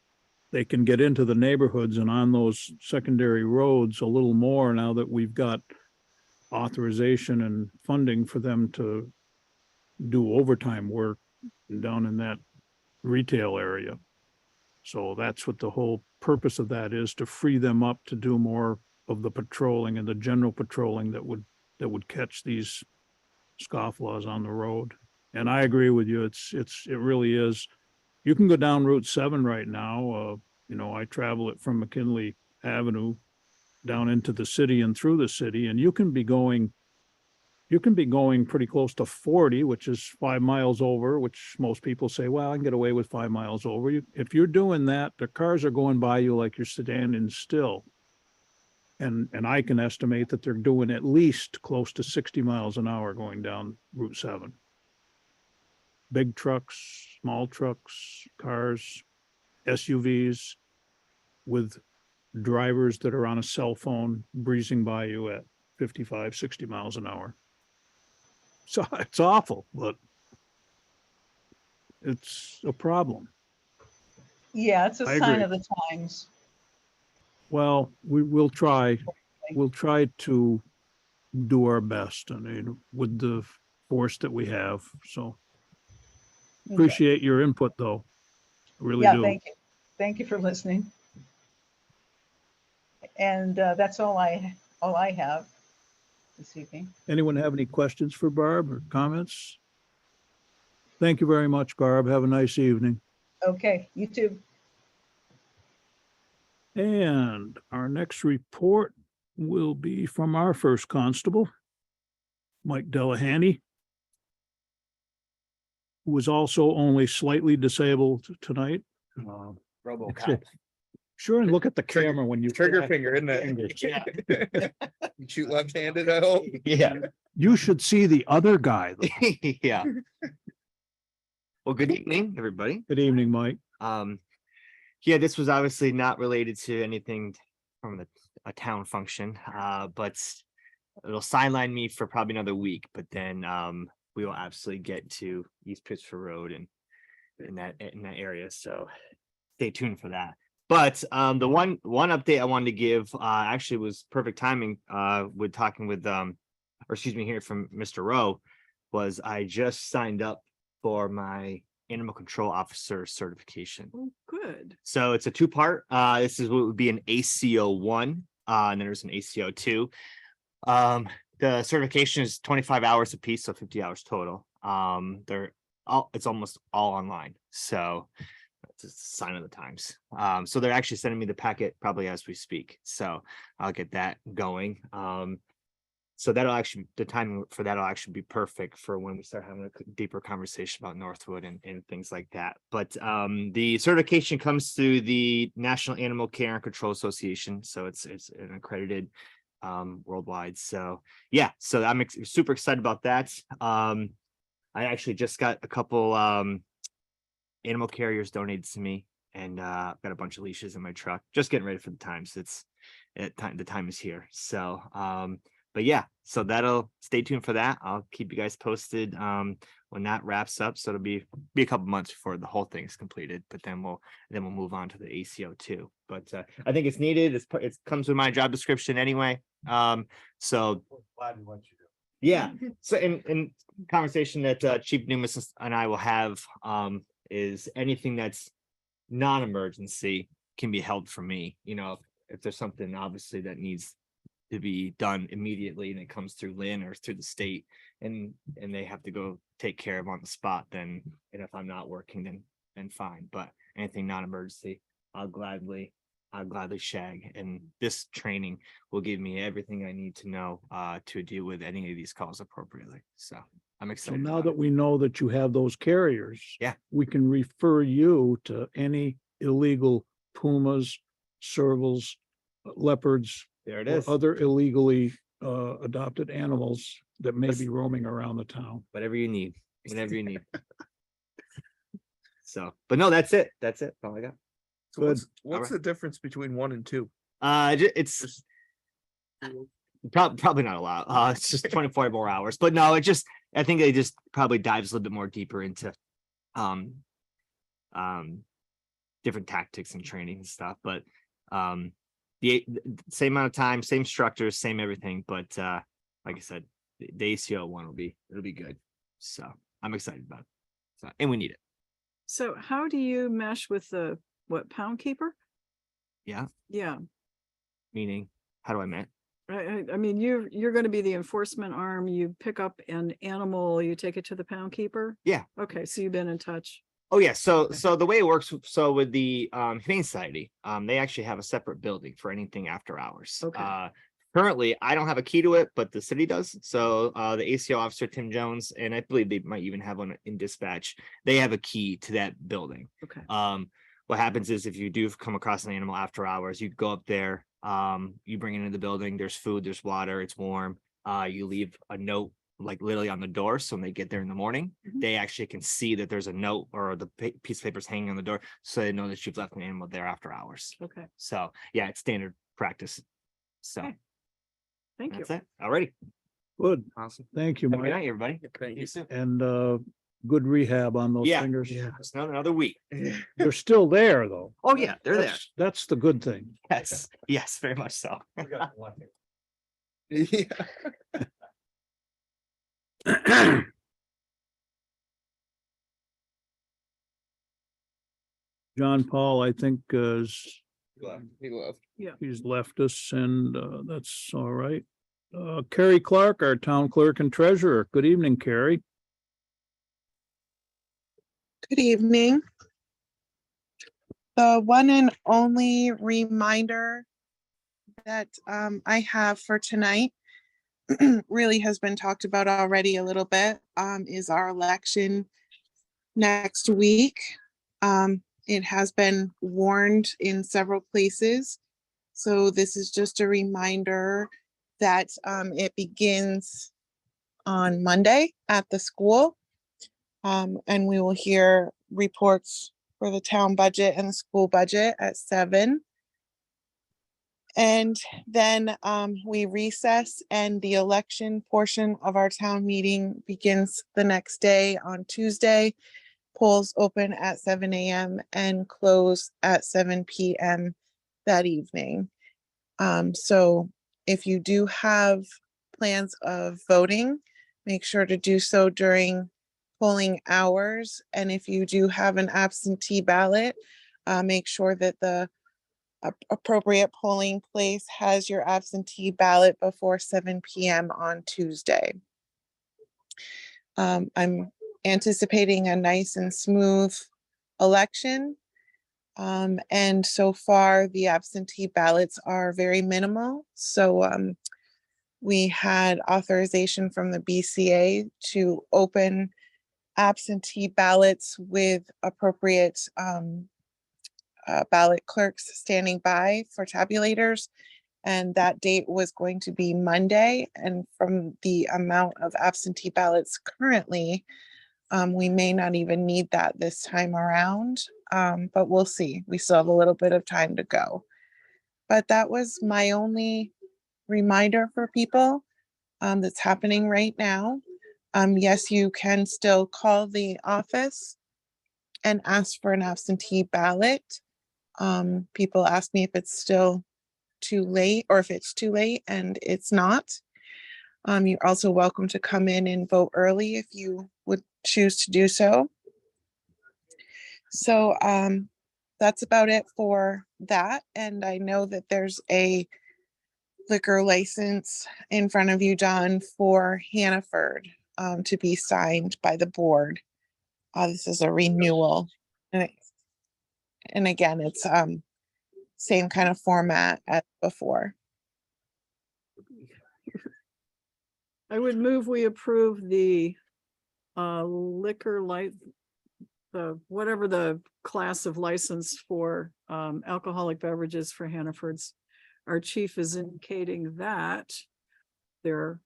get into the neighborhoods and on those secondary roads a little more now that we've got authorization and funding for them to do overtime work down in that retail area. So that's what the whole purpose of that is, to free them up to do more of the patrolling and the general patrolling that would catch these scofflaws on the road. And I agree with you. It really is. You can go down Route 7 right now. I travel it from McKinley Avenue down into the city and through the city, and you can be going pretty close to 40, which is 5 miles over, which most people say, well, I can get away with 5 miles over. If you're doing that, the cars are going by you like you're standing still. And I can estimate that they're doing at least close to 60 miles an hour going down Route 7. Big trucks, small trucks, cars, SUVs with drivers that are on a cell phone breezing by you at 55, 60 miles an hour. So it's awful, but it's a problem. Yeah, it's a I sign agree. of the times. Well, we'll try to do our best, with the force that we have. So Okay. appreciate your input though. I really Yeah, do. thank you. Thank you for listening. And that's all I have this evening. Anyone have any questions for Barb or comments? Thank you very much, Barb. Have a nice evening. Okay, you too. And our next report will be from our first constable, Mike Delahanty, who was also only slightly disabled tonight. RoboCop. Sure, and look at the camera when you. Trigger finger, isn't it? Yeah. You shoot left-handed, I hope. Yeah. You should see the other guy. though. Yeah. Well, good evening, everybody. Good evening, Mike. Yeah, this was obviously not related to anything from a town function, but it'll sideline me for probably another week, but then we will absolutely get to East Pittsford Road and in that area. So stay tuned for that. But the one update I wanted to give actually was perfect timing with talking with or excuse me, hearing from Mr. Rowe, was I just signed up for my animal control officer certification. Oh, good. So it's a two-part. This is what would be an ACO 1, and then there's an ACO 2. The certification is 25 hours a piece, so 50 hours total. It's almost all online. So it's a sign of the times. So they're actually sending me the packet probably as we speak. So I'll get that going. So that'll actually, the timing for that'll actually be perfect for when we start having a deeper conversation about Northwood and things like that. But the certification comes through the National Animal Care and Control Association. So it's an accredited worldwide. So yeah, so I'm super excited about that. I actually just got a couple animal carriers donated to me, and got a bunch of leashes in my truck. Just getting ready for the times. The time is here. So but yeah, so that'll stay tuned for that. I'll keep you guys posted when that wraps up. So it'll be a couple months before the whole thing is completed, but then we'll move on to the ACO 2. But I think it's needed. It comes with my job description anyway. So Glad we let you do. yeah. So in conversation that Chief Newman and I will have is anything that's non-emergency can be held for me. You know, if there's something obviously that needs to be done immediately and it comes through Lynn or through the state and they have to go take care of on the spot, then, and if I'm not working, then fine. But anything non-emergency, I'll gladly shag. And this training will give me everything I need to know to deal with any of these calls appropriately. So I'm So excited. now about that it. we know that you have those carriers. Yeah. We can refer you to any illegal pumas, servals, leopards, There it or is. other illegally adopted animals that may That's- be roaming around the town. Whatever you need, whenever you need. So, but no, that's it. That's all I got. So Good. what's Alright. the difference between 1 and 2? It's probably not a lot. It's just 24 more hours, but no, I think it just probably dives a little bit more deeper into different tactics and training and stuff. But the same amount of time, same structures, same everything. But like I said, the ACO 1 it'll be good. So I'm excited about it. So, and we need it. So how do you mesh with the, what, Pound Keeper? Yeah. Yeah, Meaning, how do I mean? I mean, you're going to be the enforcement arm. You pick up an animal, you take it to the Pound Keeper? Yeah. Okay, so you've been in touch. Oh yeah, so the way it works, so with the Humane Society, they actually have a separate building for anything after hours. Okay. Currently, I don't have a key to it, but the city does. So the ACO officer, Tim Jones, and I believe they might even have one in dispatch. They have a key to that building. Okay. What happens is if you do come across an animal after hours, you go up there, you bring it into the building, there's food, there's water, it's warm. You leave a note like literally on the door. So when they get there in the morning, Mhm. they actually can see that there's a note or the piece of paper's hanging on the door. So they know that you've left an animal there after hours. Okay, So yeah, it's standard practice. So Okay. thank you. that's it. Alrighty. Good. Awesome. Thank you, Have a good Mike. night, everybody. Thank you soon. And good rehab on those Yeah. fingers. It's not another week. They're still there, though. Oh yeah, they're there. That's the good thing. Yes, yes, very much so. We got one thing. Yeah. John Paul, I think, He left. he's left us, and that's all right. Carrie Clark, our town clerk and treasurer. Good evening, Carrie. Good evening. The one and only reminder that I have for tonight really has been talked about already a little bit, is our election next week. It has been warned in several places. So this is just a reminder that it begins on Monday at the school. And we will hear reports for the town budget and the school budget at 7. And then we recess, and the election portion of our town meeting begins the next day on Tuesday. Polls open at 7 a.m. and close at 7 p.m. that evening. So if you do have plans of voting, make sure to do so during polling hours. And if you do have an absentee ballot, make sure that the appropriate polling place has your absentee ballot before 7 p.m. on Tuesday. I'm anticipating a nice and smooth election. And so far the absentee ballots are very minimal. So we had authorization from the BCA to open absentee ballots with appropriate ballot clerks standing by for tabulators. And that date was going to be Monday. And from the amount of absentee ballots currently, we may not even need that this time around, but we'll see. We still have a little bit of time to go. But that was my only reminder for people that's happening right now. Yes, you can still call the office and ask for an absentee ballot. People ask me if it's still too late or if it's too late, and it's not. You're also welcome to come in and vote early if you would choose to do so. So that's about it for that. And I know that there's a liquor license in front of you, John, for Hannaford to be signed by the board. This is a renewal. And again, it's same kind of format as before. I would move we approve the liquor whatever the class of license for alcoholic beverages for Hannaford's. Our chief is indicating that they are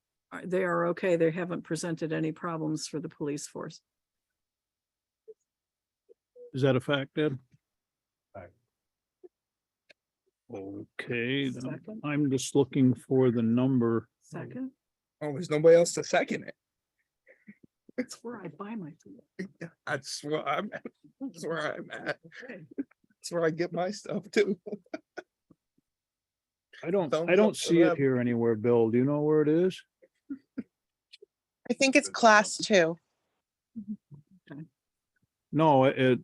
okay. They haven't presented any problems for the police force. Is that a fact, Ed? Fact. Okay, then Second. I'm just looking for the number. Second, Oh, there's nobody else to second it. that's where I buy my food. That's where I'm at. That's where I'm at. That's where I get my stuff too. I don't Thumbs up for see it them. here anywhere, Bill. Do you know where it is? I think it's class 2. No, it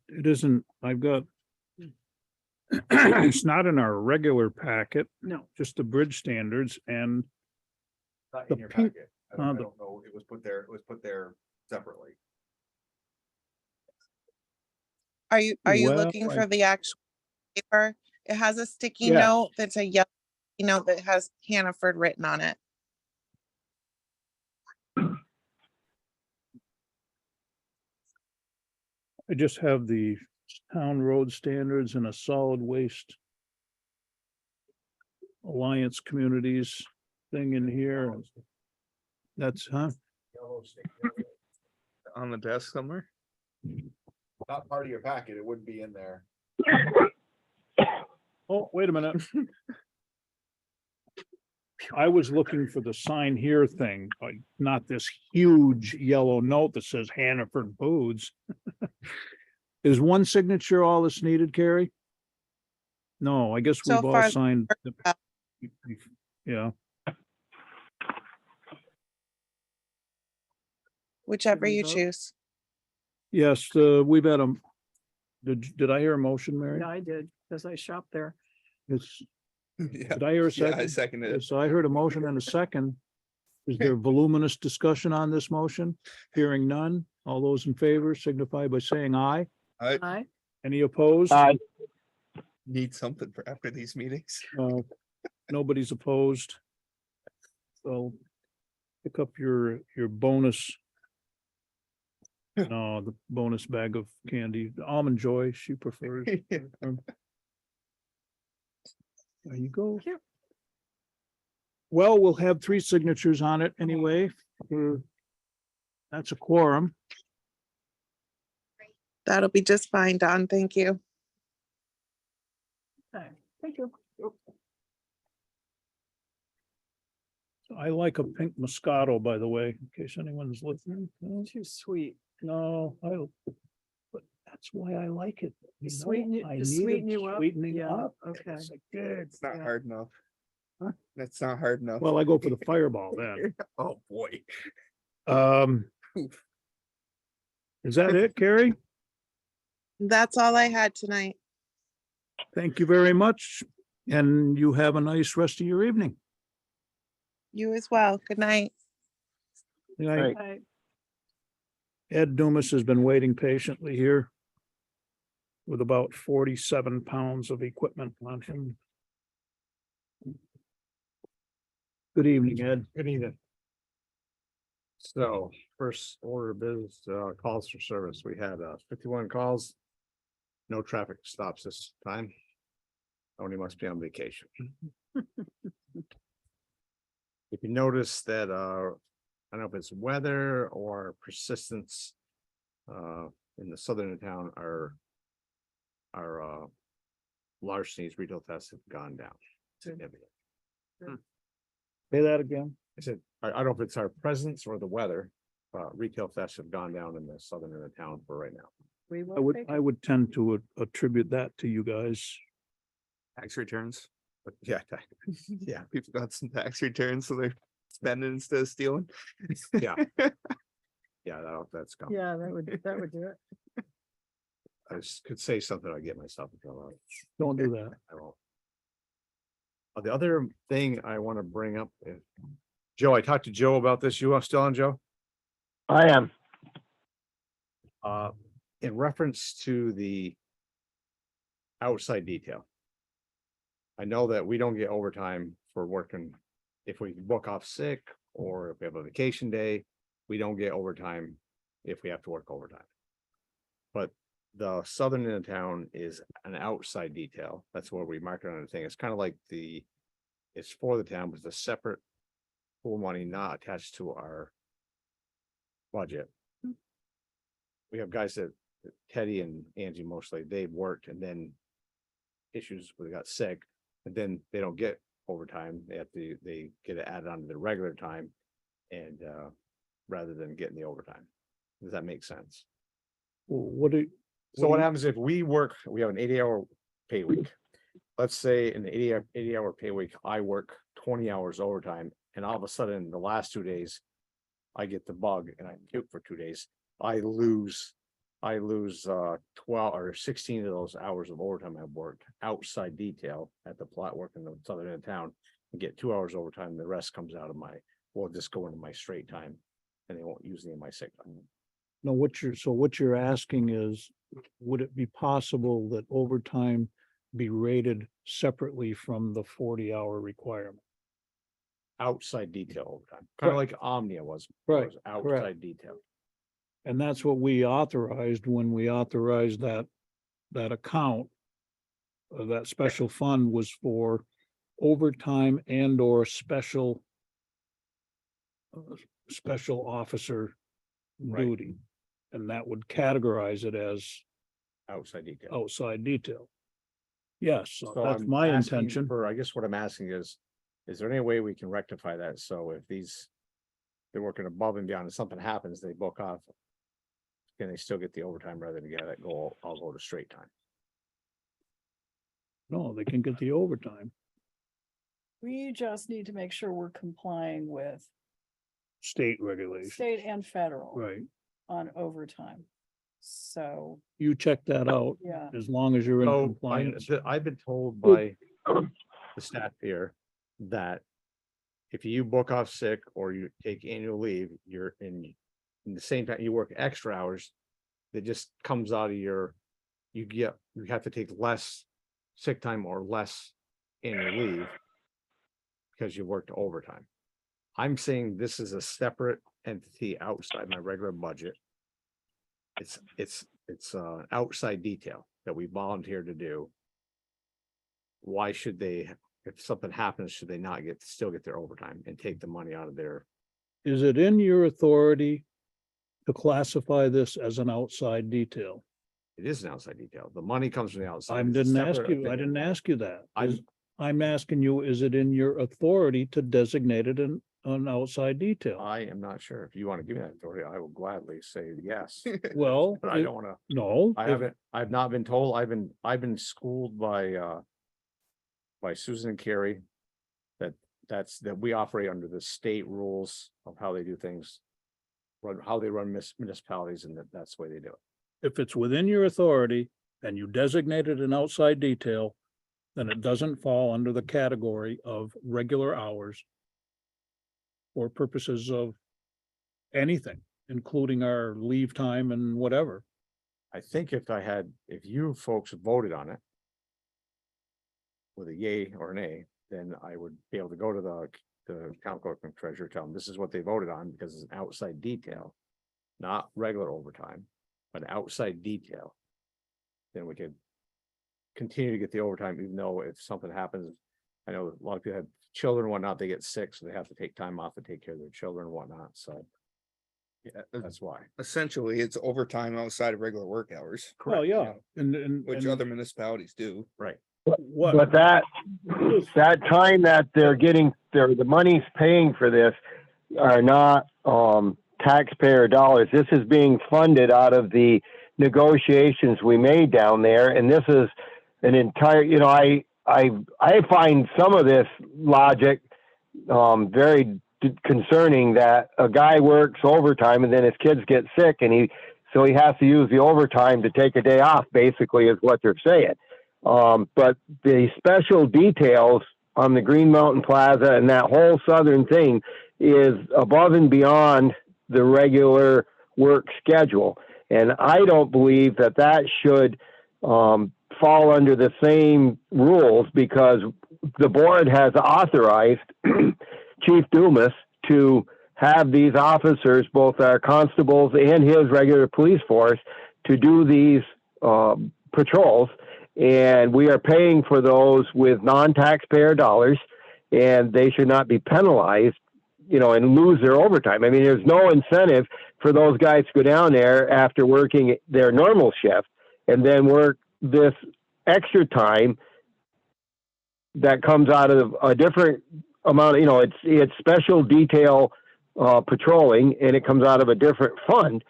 isn't. I've got. It's not in our regular packet, No, just the bridge standards, and Not The in your pink- packet. I don't the- know. It was put there separately. Are you Well, looking for the actual paper? It has a sticky Yes. note that's a yellow note that has Hannaford written on it. I just have the town road standards and a solid waste Alliance Communities thing in here. That's, Yellow stick. On the desk somewhere. Not part of your packet. It wouldn't be in there. Oh, wait a minute. I was looking for the sign here thing, like not this huge yellow note that says Hannaford Foods. Is one signature all that's needed, Carrie? No, I guess So we've all far, signed. Yeah, whichever we you vote? choose. yes, we've had Did I hear a motion, Mary? Yeah, I did, because I shopped there. It's, Yeah, did I hear a yeah, I second? seconded it. So I heard a motion and a second. Is there voluminous discussion on this motion? Hearing none. All those in favor signify by saying aye. Aye. Any opposed? Need something for after these meetings. Nobody's opposed. So pick up your bonus. No, the bonus bag of candy, the Almond Joy, she prefers. There you go. Cute. Well, we'll have 3 signatures on it anyway. That's a quorum. That'll be just fine, Don. Thank you. Okay, thank you. I like a pink Moscato, by the way, in case anyone's listening. Too sweet. No, but that's why I like it. You know, Sweeten you- I to need sweeten it you up? sweetening Yeah, up. okay. It's like, good. It's not Yeah. hard enough. Huh? That's not hard enough. Well, I go for the Fireball then. Oh, boy. Is that it, Carrie? That's all I had tonight. Thank you very much. And you have a nice rest of your evening. You as well. Good night. Good night. Aye. Ed Dumas has been waiting patiently here with about 47 pounds of equipment on him. Good evening, Ed. Good evening. So first order of business, calls for service. We had 51 calls. No traffic stops this time. Tony must be on vacation. If you notice that, I don't know if it's weather or persistence, in the southern end of town, our larcenies retail thefts have gone down significantly. Say that again. I said, I don't know if it's our presence or the weather, retail thefts have gone down in the southern end of town for right now. We I will would, take I it. would tend to attribute that to you guys. Tax returns. But yeah, yeah, People got some tax returns, so they're spending instead of stealing. yeah. Yeah, that's gone. Yeah, that would do it. I could say something, I get myself in trouble. Don't do that. I won't. The other thing I want to bring up is, Joe, I talked to Joe about this. You are still on, Joe? I am. In reference to the outside detail. I know that we don't get overtime for working, if we book off sick or if we have a vacation day, we don't get overtime if we have to work overtime. But the southern end of town is an outside detail. That's where we mark it on the thing. It's kind of like it's for the town, but it's a separate pool money not attached to our budget. We have guys that Teddy and Angie mostly, they've worked and then issues where they got sick, and then they don't get overtime. They get it added on to their regular time and rather than getting the overtime. Does that make sense? What do? So what happens if we have an 80-hour pay week? Let's say in the 80-hour pay week, I work 20 hours overtime, and all of a sudden, the last 2 days, I get the bug and I puke for 2 days. I lose 12 or 16 of those hours of overtime I've worked outside detail at the plot work in the southern end of town, and get 2 hours overtime. The rest comes out of will just go into my straight time, and they won't use any of my sick time. No, what you're asking is, would it be possible that overtime be rated separately from the 40-hour requirement? Outside detail overtime, kind of like Omnia was. Right, was outside detail. And that's what we authorized when we authorized that account. That special fund was for overtime and or special officer Right. duty. And that would categorize it as Outside detail. outside detail. Yes, so So that's I'm my asking intention. I guess what I'm asking is there any way we can rectify that? So if they're working above and beyond, and something happens, they book off. Can they still get the overtime rather than get that I'll go to straight time? No, they can get the overtime. We just need to make sure we're complying with State regulations, state and federal right? on overtime. So, You check that out, yeah. as long as you're in So compliance. I've been told by the staff here that if you book off sick or you take annual leave, you're in the same time you work extra hours, that just comes out of you have to take less sick time or less annual leave because you worked overtime. I'm saying this is a separate entity outside my regular budget. It's outside detail that we volunteer to do. Why should they, if something happens, should they not still get their overtime and take the money out of their? Is it in your authority to classify this as an outside detail? It is an outside detail. The money comes from the outside. I It's a didn't ask separate you, I opinion. didn't ask you that. I'm- I'm asking you, is it in your authority to designate it an outside detail? I am not sure. If you want to give me that authority, I will gladly say yes. Well, But I don't want to, no. I've not been told, I've been schooled by Susan and Carrie. That we operate under the state rules of how they do things. How they run municipalities, and that's the way they do it. If it's within your authority and you designated an outside detail, then it doesn't fall under the category of regular hours for purposes of anything, including our leave time and whatever. I think if you folks voted on it with a yay or an nay, then I would be able to go to the town clerk and treasurer, tell them this is what they voted on because it's an outside detail, not regular overtime, but an outside detail. Then we could continue to get the overtime, even though if something happens, I know a lot of people have children and whatnot, they get sick, so they have to take time off to take care of their children and whatnot, so Yeah, that's why. essentially, it's overtime outside of regular work hours, Well, yeah, and. which and other municipalities do. Right. What, But that time that they're getting, the money's paying for this are not, taxpayer dollars. This is being funded out of the negotiations we made down there. And this is an entire, I find some of this logic, very concerning, that a guy works overtime and then his kids get sick and so he has to use the overtime to take a day off, basically, is what they're saying. But the special details on the Green Mountain Plaza and that whole southern thing is above and beyond the regular work schedule. And I don't believe that should fall under the same rules, because the board has authorized Chief Dumas to have these officers, both our constables and his regular police force, to do these patrols. And we are paying for those with non-taxpayer dollars, and they should not be penalized, and lose their overtime. I mean, there's no incentive for those guys to go down there after working their normal shift and then work this extra time that comes out of a different amount of, it's special detail patrolling, and it comes out of a different fund.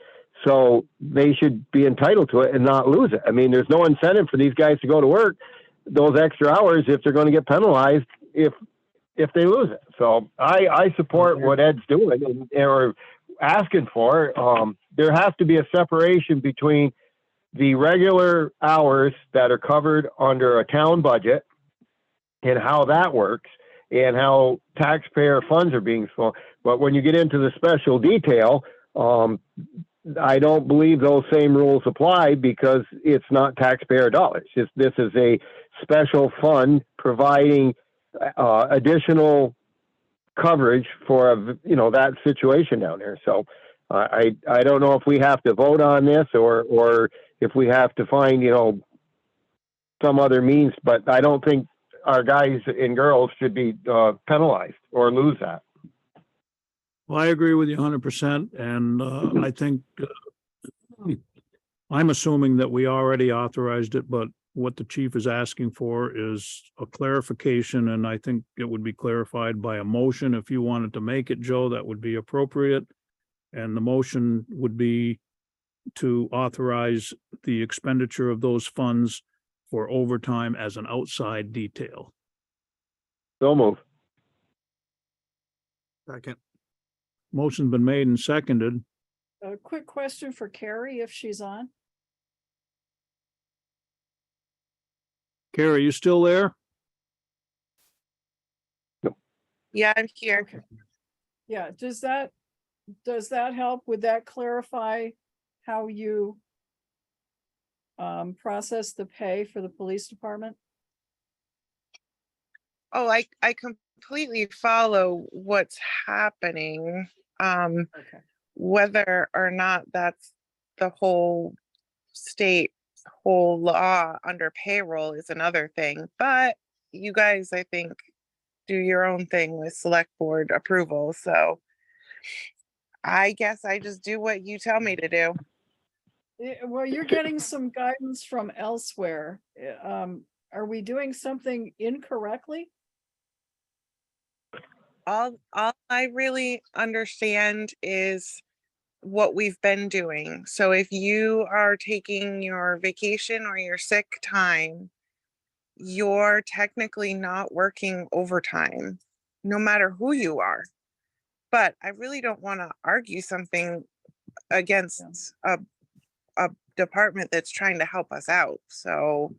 So they should be entitled to it and not lose it. I mean, there's no incentive for these guys to go to work those extra hours if they're going to get penalized if they lose it. So I support what Ed's doing or asking for. There has to be a separation between the regular hours that are covered under a town budget and how that works and how taxpayer funds are being spent. But when you get into the special detail, I don't believe those same rules apply, because it's not taxpayer dollars. This is a special fund providing additional coverage for that situation down there. So I don't know if we have to vote on this or if we have to find some other means, but I don't think our guys and girls should be penalized or lose that. Well, I agree with you 100%, and I think I'm assuming that we already authorized it, but what the chief is asking for is a clarification, and I think it would be clarified by a motion. If you wanted to make it, Joe, that would be appropriate. And the motion would be to authorize the expenditure of those funds for overtime as an outside detail. So move. Second. Motion's been made and seconded. A quick question for Carrie, if she's on. Carrie, you still there? Yeah, I'm here. Okay. Yeah, does that help? Would that clarify how you process the pay for the police department? Oh, I completely follow what's happening. Okay. Whether or not that's the whole state, whole law under payroll is another thing, but you guys, I think, do your own thing with select board approval, so I guess I just do what you tell me to do. Well, you're getting some guidance from elsewhere. Are we doing something incorrectly? All I really understand is what we've been doing. So if you are taking your vacation or your sick time, you're technically not working overtime, no matter who you are. But I really don't want to argue something against a department that's trying to help us out. So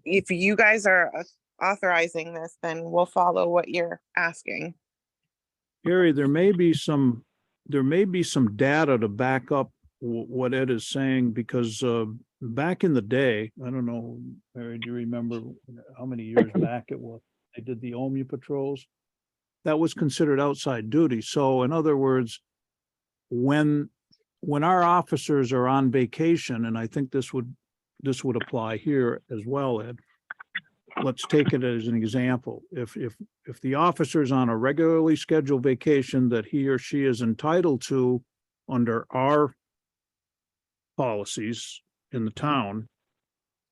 if you guys are authorizing this, then we'll follow what you're asking. Gary, there may be some data to back up what Ed is saying, because back in the day, I don't know, Mary, do you remember how many years back it was? They did the OMU patrols. That was considered outside duty. So in other words, when our officers are on vacation, and I think this would apply here as well, Ed. Let's take it as an example. If the officer is on a regularly scheduled vacation that he or she is entitled to under our policies in the town,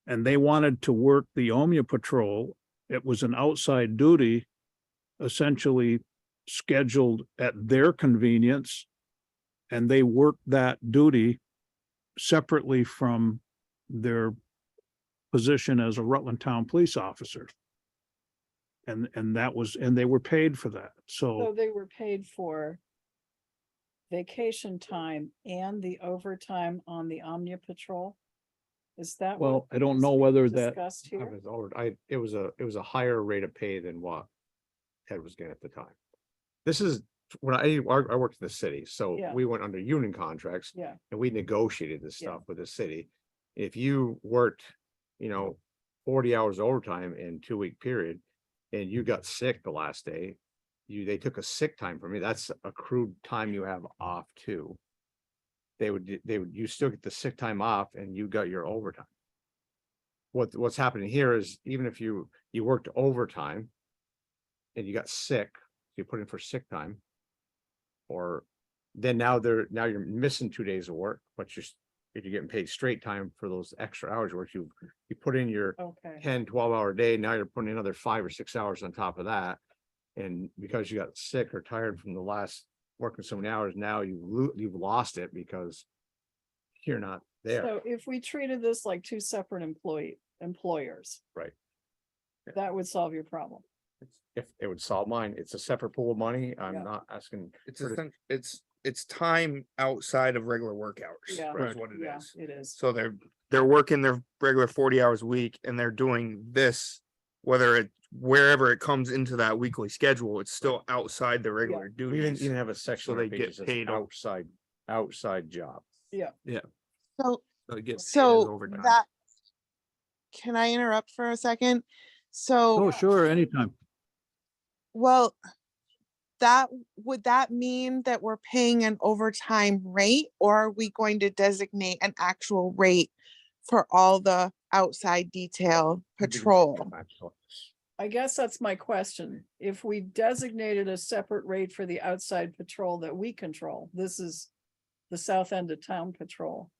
and they wanted to work the OMU patrol, it was an outside duty, essentially scheduled at their convenience, and they worked that duty separately from their position as a Rutland Town police officer. And they were paid for that. So So they were paid for vacation time and the overtime on the Omnia Patrol? Is that? what well, I don't is know being whether that, discussed here? It was a higher rate of pay than what Ted was getting at the time. This is when I worked in the city, so Yeah. we went under union contracts Yeah, and we negotiated this Yeah. stuff with the city. If you worked, 40 hours overtime in 2-week period and you got sick the last day, they took a sick time from you. That's accrued time you have off too. You still get the sick time off and you got your overtime. What's happening here is even if you worked overtime and you got sick, you put in for sick time, or then now you're missing 2 days of work, but if you're getting paid straight time for those extra hours work, you put in your okay. 10-12 hour day, now you're putting another 5 or 6 hours on top of that. And because you got sick or tired from the last working so many hours, now you've lost it because you're not there. So if we treated this like two separate employers. Right. That would solve your problem. If it would solve mine, it's a separate pool of money. Yeah. I'm not asking. It's time outside of regular work hours. Yeah. Is what it Yeah, is. it is. So they're working their regular 40 hours a week and they're doing this, wherever it comes into that weekly schedule, it's still outside the regular We duties. even have a section So where they it get says paid outside job. Yeah. So So it gets paid as So overtime. that, can I interrupt for a second? So, oh, sure, anytime. well, would that mean that we're paying an overtime rate, or are we going to designate an actual rate for all the outside detail patrol? I guess that's my question. If we designated a separate rate for the outside patrol that we control, this is the south end of town patrol,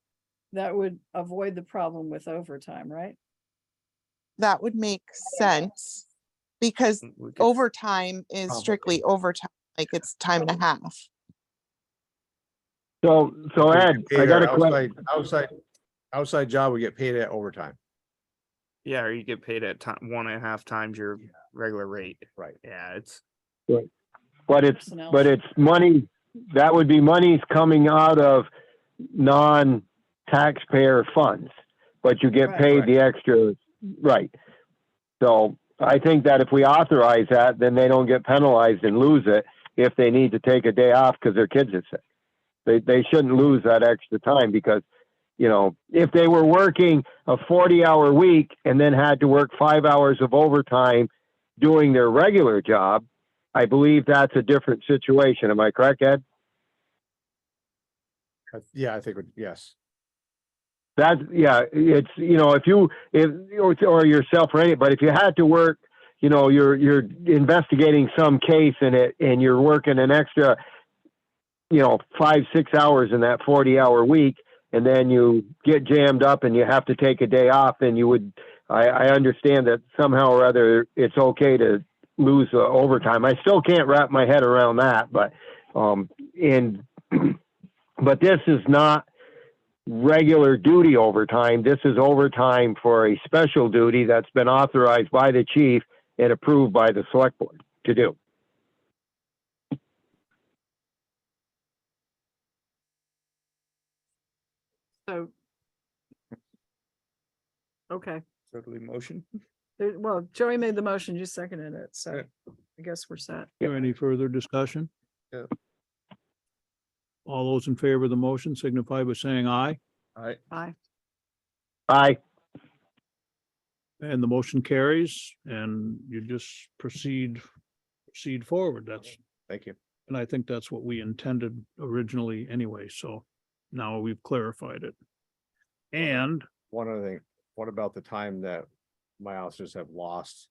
that would avoid the problem with overtime, right? That would make sense, because We could- overtime is strictly overtime, like it's time and a half. So Ed, I got a question. Outside job, we get paid at overtime. Yeah, or you get paid at 1.5 times your regular rate. Right. Yeah, it's But it's money, that would be monies coming out of non-taxpayer funds, but you get Right. paid the extra Right. So I think that if we authorize that, then they don't get penalized and lose it if they need to take a day off because their kids are sick. They shouldn't lose that extra time because, you know, if they were working a 40-hour week and then had to work 5 hours of overtime doing their regular job, I believe that's a different situation. Am I correct, Ed? Yeah, I think, yes. That's, yeah, it's, you know, or yourself or any, but if you had to work, you know, you're investigating some case and you're working an extra, you know, 5-6 hours in that 40-hour week, and then you get jammed up and you have to take a day off, and I understand that somehow or other it's okay to lose overtime. I still can't wrap my head around that, but but this is not regular duty overtime. This is overtime for a special duty that's been authorized by the chief and approved by the select board to do. So. Okay, Totally motion. well, Joey made the motion, you seconded it, so I guess we're set. Is there any further discussion? Yeah. All those in favor of the motion signify by saying aye, Aye. Aye. Aye. and the motion carries, and you just proceed forward. Thank you. And I think that's what we intended originally anyway, so now we've clarified it. And One other thing, what about the time that my officers have lost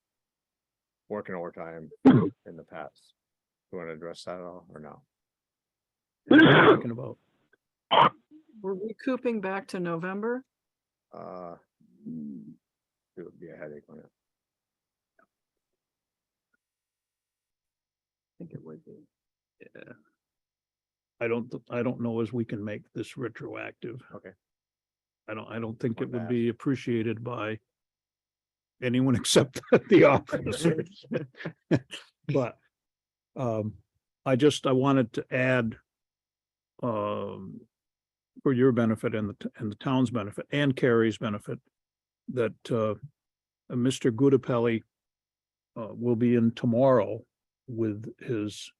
working overtime in the past? You want to address that at all or no? what are you talking about? We're recouping back to November. It would be a headache on it. I think it would be. Yeah. I don't know as we can make this retroactive. Okay. I don't think it Wanted to would be appreciated by anyone except the officers. But I wanted to add for your benefit and the town's benefit and Carrie's benefit that Mr. Goodapelli will be in tomorrow with his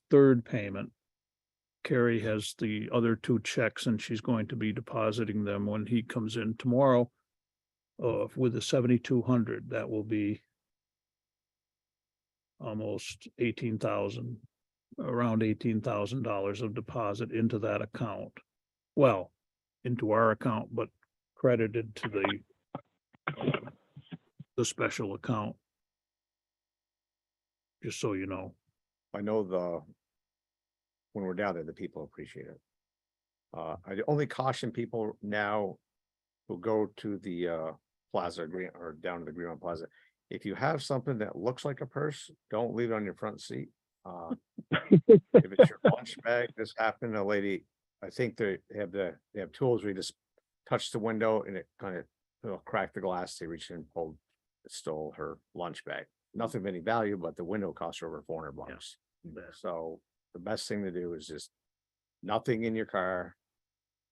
third payment. Carrie has the other 2 checks and she's going to be depositing them when he comes in tomorrow with the 7,200. That will be almost 18,000, around $18,000 of deposit into that account. Well, into our account, but credited to the special account. Just so you know. I know when we're down there, the people appreciate it. I only caution people now who go to the plaza or down to the Greenland Plaza. If you have something that looks like a purse, don't leave it on your front seat. If it's your lunch bag, this happened, a lady, I think they have tools where you just touch the window and it kind of, it'll crack the glass. They reached in and pulled, stole her lunch bag. Nothing of any value, but the window cost her over $400. Yeah. So the best thing to do is just nothing in your car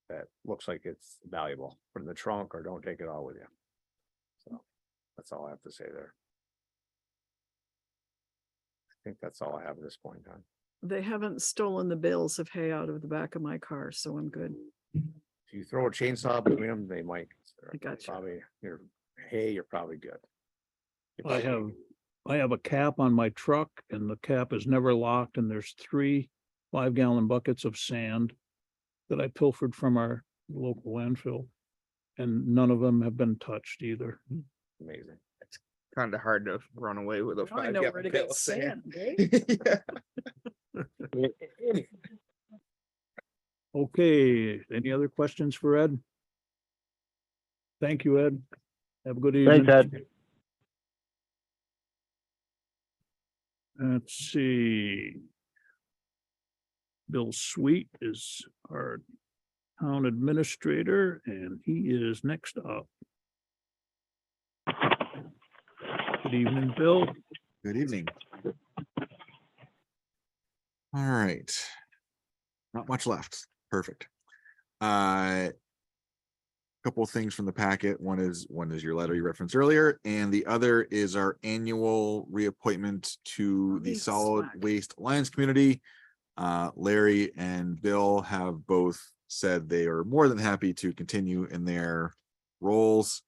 that looks like it's valuable. Put it in the trunk or don't take it all with you. So that's all I have to say there. I think that's all I have at this point in time. They haven't stolen the bales of hay out of the back of my car, so I'm good. If you throw a chainsaw between them, they might consider it. I got you. Probably you're probably good. I have a cap on my truck and the cap is never locked, and there's 3 5-gallon buckets of sand that I pilfered from our local landfill, and none of them have been touched either. Amazing. Kind of hard to run away with a Now I know 5-gallon where to pail get of sand. sand, eh? Okay, any other questions for Ed? Thank you, Ed. Have a good evening. Thanks, Ed. Let's see. Bill Sweet is our town administrator, and he is next up. Good evening, Bill. Good evening. All right. Not much left. Perfect. couple of things from the packet. One is your letter you referenced earlier, and the other is our annual reappointment to the Yes, Solid swag. Waste Alliance Committee. Larry and Bill have both said they are more than happy to continue in their roles.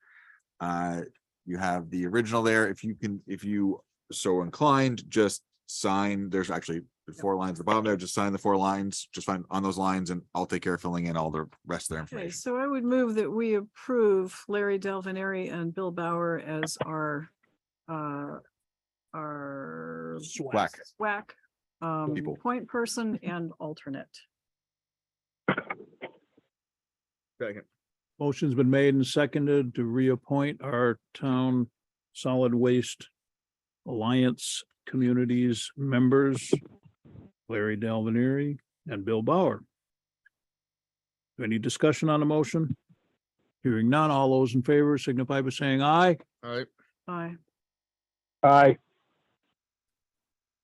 You have the original there. If you so inclined, just sign. There's actually 4 lines at the bottom there. Just sign the 4 lines, just find on those lines, and I'll take care of filling in all the rest of their Okay, information. so I would move that we approve Larry Delvenary and Bill Bauer as our SWAC. People. point person and alternate. Second. Motion's been made and seconded to reappoint our town solid waste alliance communities members, Larry Dalvanieri and Bill Bauer. Any discussion on the motion? Hearing none, all those in favor signify by saying aye. All right. Aye.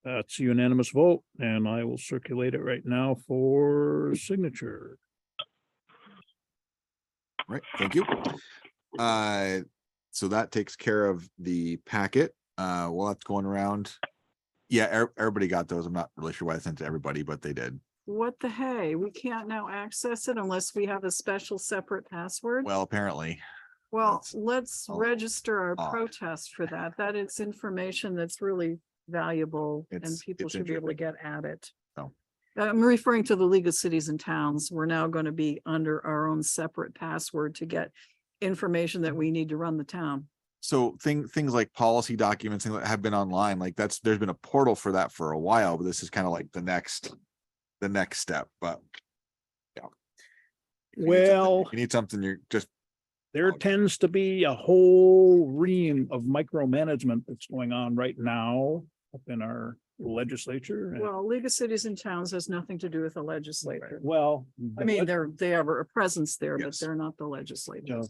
That's a unanimous vote, and I will circulate it right now for signature. Right, thank you. So that takes care of the packet. Well, that's going around. Yeah, everybody got those. I'm not really sure why I sent to everybody, but they did. What the hey? We can't now access it unless we have a special separate password. Well, apparently. Well, that's let's all register our odd. protest for that. That is information that's really valuable and people it's should be able to get at it. Oh. I'm referring to the League of Cities and Towns. We're now going to be under our own separate password to get information that we need to run the town. So things like policy documents things that have been online, like there's been a portal for that for a while, but this is kind of like the next step. But yeah. Well, You need something you're just there tends to be a whole ream of micromanagement that's going on right now up in our legislature. Well, League of Cities and Towns has nothing to do with the legislature. Well, I mean, they have a presence there, but Yes. they're not the legislature.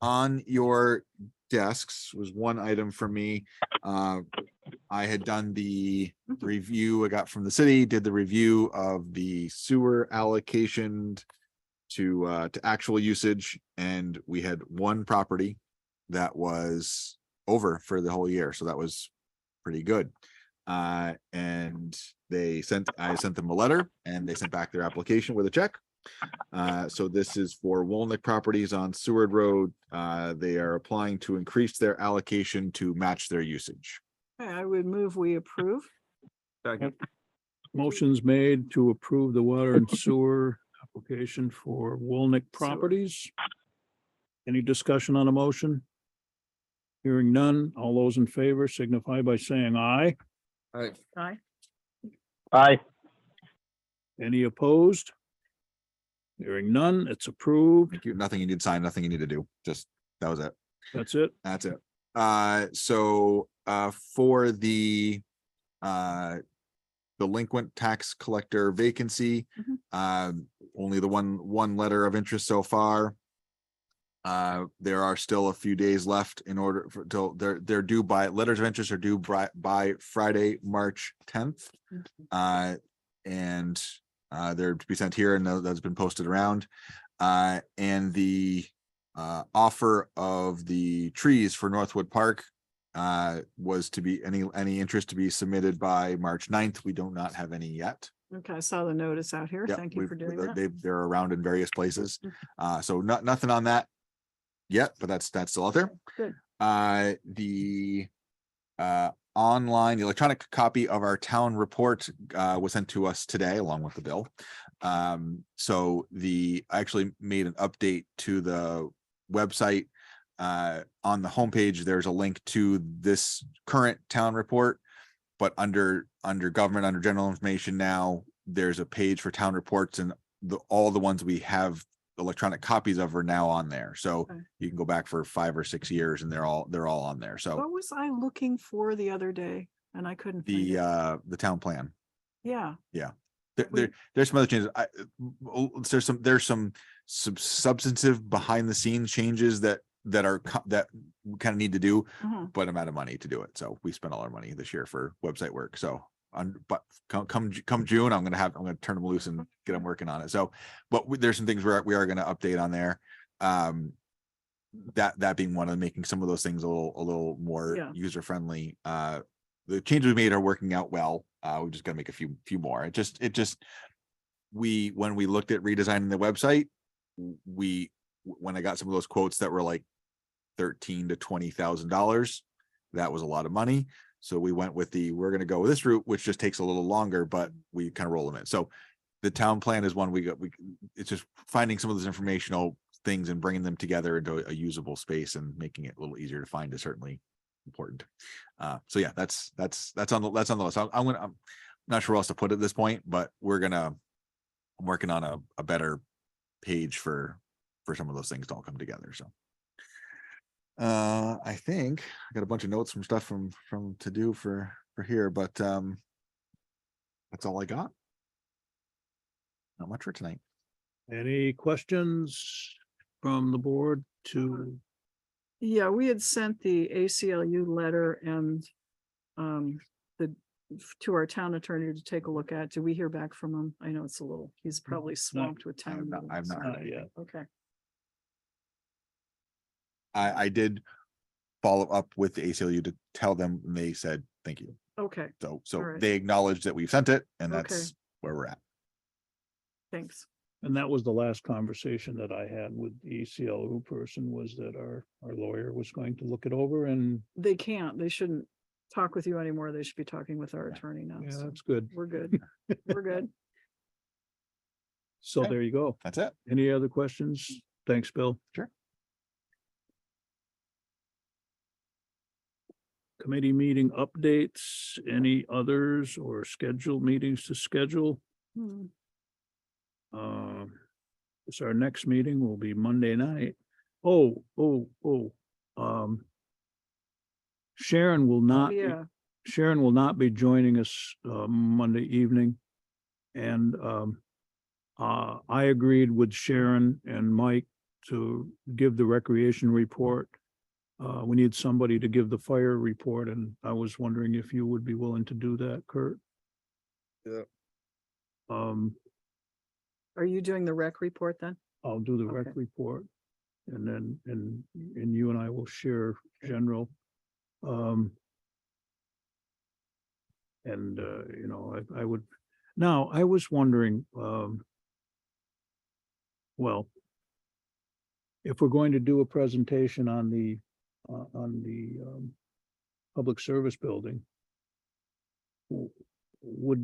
on your desks was one item for me. I had done the review I got from the city, did the review of the sewer allocation to actual usage, and we had one property that was over for the whole year, so that was pretty good. And I sent them a letter, and they sent back their application with a check. So this is for Woolnick Properties on Seward Road. They are applying to increase their allocation to match their usage. Okay, I would move we approve. Second. Motion's made to approve the water and sewer application for Woolnick Properties. Any discussion on a motion? Hearing none, all those in favor signify by saying aye. Aye. Aye. Any opposed? Hearing none, it's approved. Thank you. Nothing you need to sign, nothing you need to do. Just, that was it. That's it. That's it. So for the delinquent tax collector vacancy, only the one letter of interest so far. There are still a few days left in order for till they're due by letters of interest are due by Friday, March 10th. And they're to be sent here, and that's been posted around. And the offer of the trees for Northwood Park was to be any interest to be submitted by March 9th. We do not have any yet. Okay, I saw the notice out here. Yeah, Thank you for doing that. They're around in various places. So nothing on that yet, but that's still out there. Good. The online, the electronic copy of our town report was sent to us today along with the bill. So I actually made an update to the website. On the homepage, there's a link to this current town report, but under government, under general information now, there's a page for town reports, and all the ones we have electronic copies of are now on there. So Okay. you can go back for 5 or 6 years and they're all on there. So What was I looking for the other day and I couldn't find it? the town plan. Yeah, There's some other changes. There's some substantive behind the scenes changes that we kind of need to do, Mhm. but I'm out of money to do it. So we spent all our money this year for website work. So but come June, I'm gonna turn them loose and get them working on it. So, but there's some things we are gonna update on there. That being one of making some of those things a little more Yeah. user friendly. The changes we made are working out well. We just gotta make a few more. When we looked at redesigning the website, when I got some of those quotes that were like $13,000 to $20,000, that was a lot of money. So we went with we're going to go with this route, which just takes a little longer, but we kind of roll them in. So the town plan is one it's just finding some of those informational things and bringing them together into a usable space and making it a little easier to find is certainly important. So yeah, that's on the list. I'm not sure where else to put it at this point, but I'm working on a better page for some of those things to all come together. So I think I got a bunch of notes from stuff from to do for here, but that's all I got. Not much for tonight. Any questions from the board to? Yeah, we had sent the ACLU letter and to our town attorney to take a look at. Do we hear back from him? I know he's probably swamped with town. I've not heard yet. Okay. I did follow up with the ACLU to tell them, and they said thank you. Okay, So All right. they acknowledged that we've sent it, and Okay. that's where we're at. thanks. And that was the last conversation that I had with the ECLU person, was that our lawyer was going to look it over, and They shouldn't talk with you anymore. They should be talking with our attorney now. yeah, So that's good. we're good. We're good. So Okay. there you go. That's it. Any other questions? Thanks, Bill. Sure. Committee meeting updates, any others, or scheduled meetings to schedule? Hmm. It's our next meeting will be Monday night. Oh. Sharon will not, Yeah, Sharon will not be joining us Monday evening. And I agreed with Sharon and Mike to give the recreation report. We need somebody to give the fire report, and I was wondering if you would be willing to do that, Kurt. Yeah. are you doing the rec report then? I'll do the rec Okay. report. And then, and you and I will share general. And, I would, now, I was wondering, well, if we're going to do a presentation on the public service building, what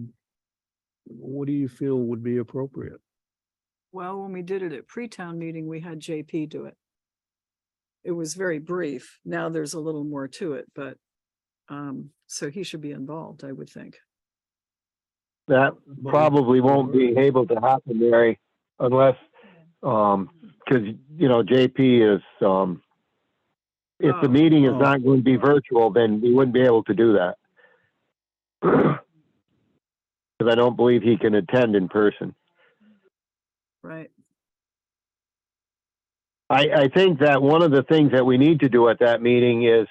do you feel would be appropriate? Well, when we did it at pre-town meeting, we had JP do it. It was very brief. Now there's a little more to it, but so he should be involved, I would think. That probably won't be able to happen, Mary, unless, because, JP is, if the meeting is not going to be virtual, then we wouldn't be able to do that. Because I don't believe he can attend in person. Right. I think that one of the things that we need to do at that meeting is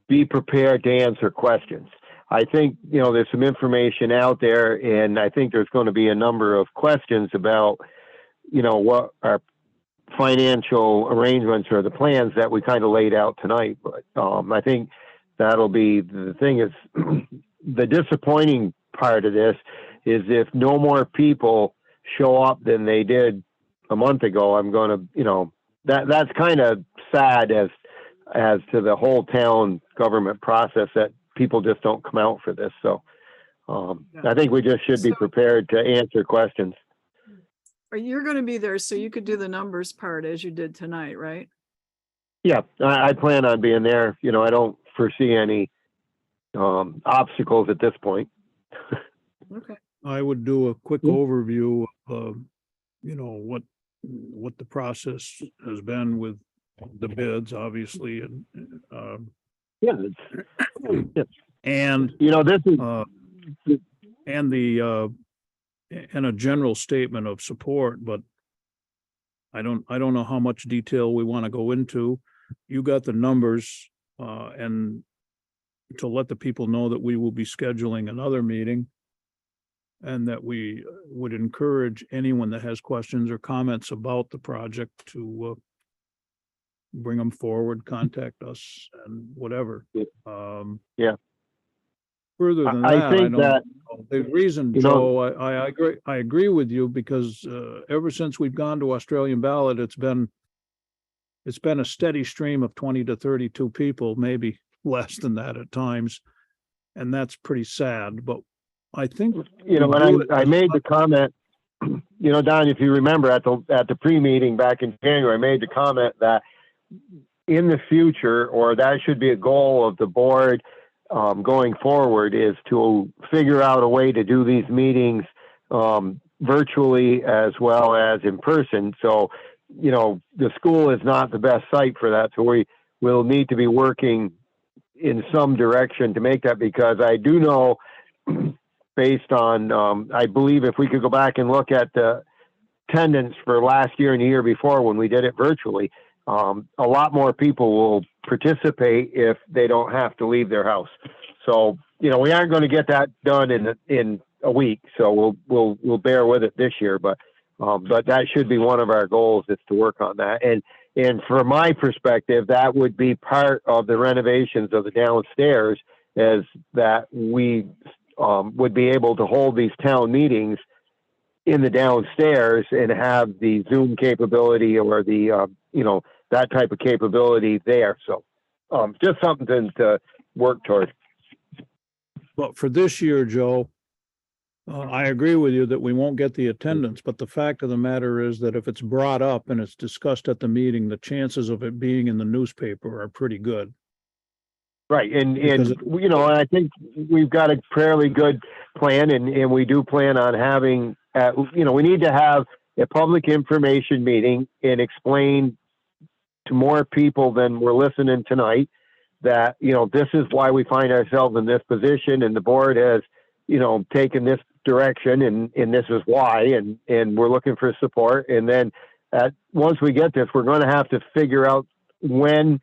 be prepared to answer questions. I think, there's some information out there, and I think there's going to be a number of questions about, what our financial arrangements or the plans that we kind of laid out tonight. But I think that'll be the thing is the disappointing part of this is if no more people show up than they did a month ago, I'm going to, that's kind of sad as to the whole town government process, that people just don't come out for this. So I think we just should be prepared to answer questions. You're going to be there, so you could do the numbers part as you did tonight, right? Yeah, I plan on being there. I don't foresee any obstacles at this point. Okay. I would do a quick overview of, what the process has been with the bids, obviously, and Yeah. and this is and a general statement of support, but I don't know how much detail we want to go into. You got the numbers, and to let the people know that we will be scheduling another meeting. And that we would encourage anyone that has questions or comments about the project to bring them forward, contact us and whatever. Yeah. Further than I that, I think don't, that, know. The reason, you know- Joe, I agree with you because ever since we've gone to Australian ballot, it's been a steady stream of 20 to 32 people, maybe less than that at times. And that's pretty sad, but I think, you know, we when do it I as made the comment, you know, Don, if you remember at the pre-meeting back in January, I made the comment that in the future, or that should be a goal of the board going forward, is to figure out a way to do these meetings virtually as well as in person. So, you know, the school is not the best site for that. So we will need to be working in some direction to make that, because I do know based on, I believe if we could go back and look at the attendance for last year and the year before when we did it virtually, a lot more people will participate if they don't have to leave their house. So, you know, we aren't going to get that done in a week. So we'll bear with it this year, but that should be one of our goals, is to work on that. And from my perspective, that would be part of the renovations of the downstairs, is that we would be able to hold these town meetings in the downstairs and have the Zoom capability or the, you know, that type of capability there. So just something to work towards. but for this year, Joe, I agree with you that we won't get the attendance, but the fact of the matter is that if it's brought up and it's discussed at the meeting, the chances of it being in the newspaper are pretty good. Right. And Because you know, I think we've got a fairly good plan, and we do plan on having, you know, we need to have a public information meeting and explain to more people than we're listening tonight that, you know, this is why we find ourselves in this position, and the board has, you know, taken this direction, and this is why, and we're looking for support. And then once we get this, we're going to have to figure out when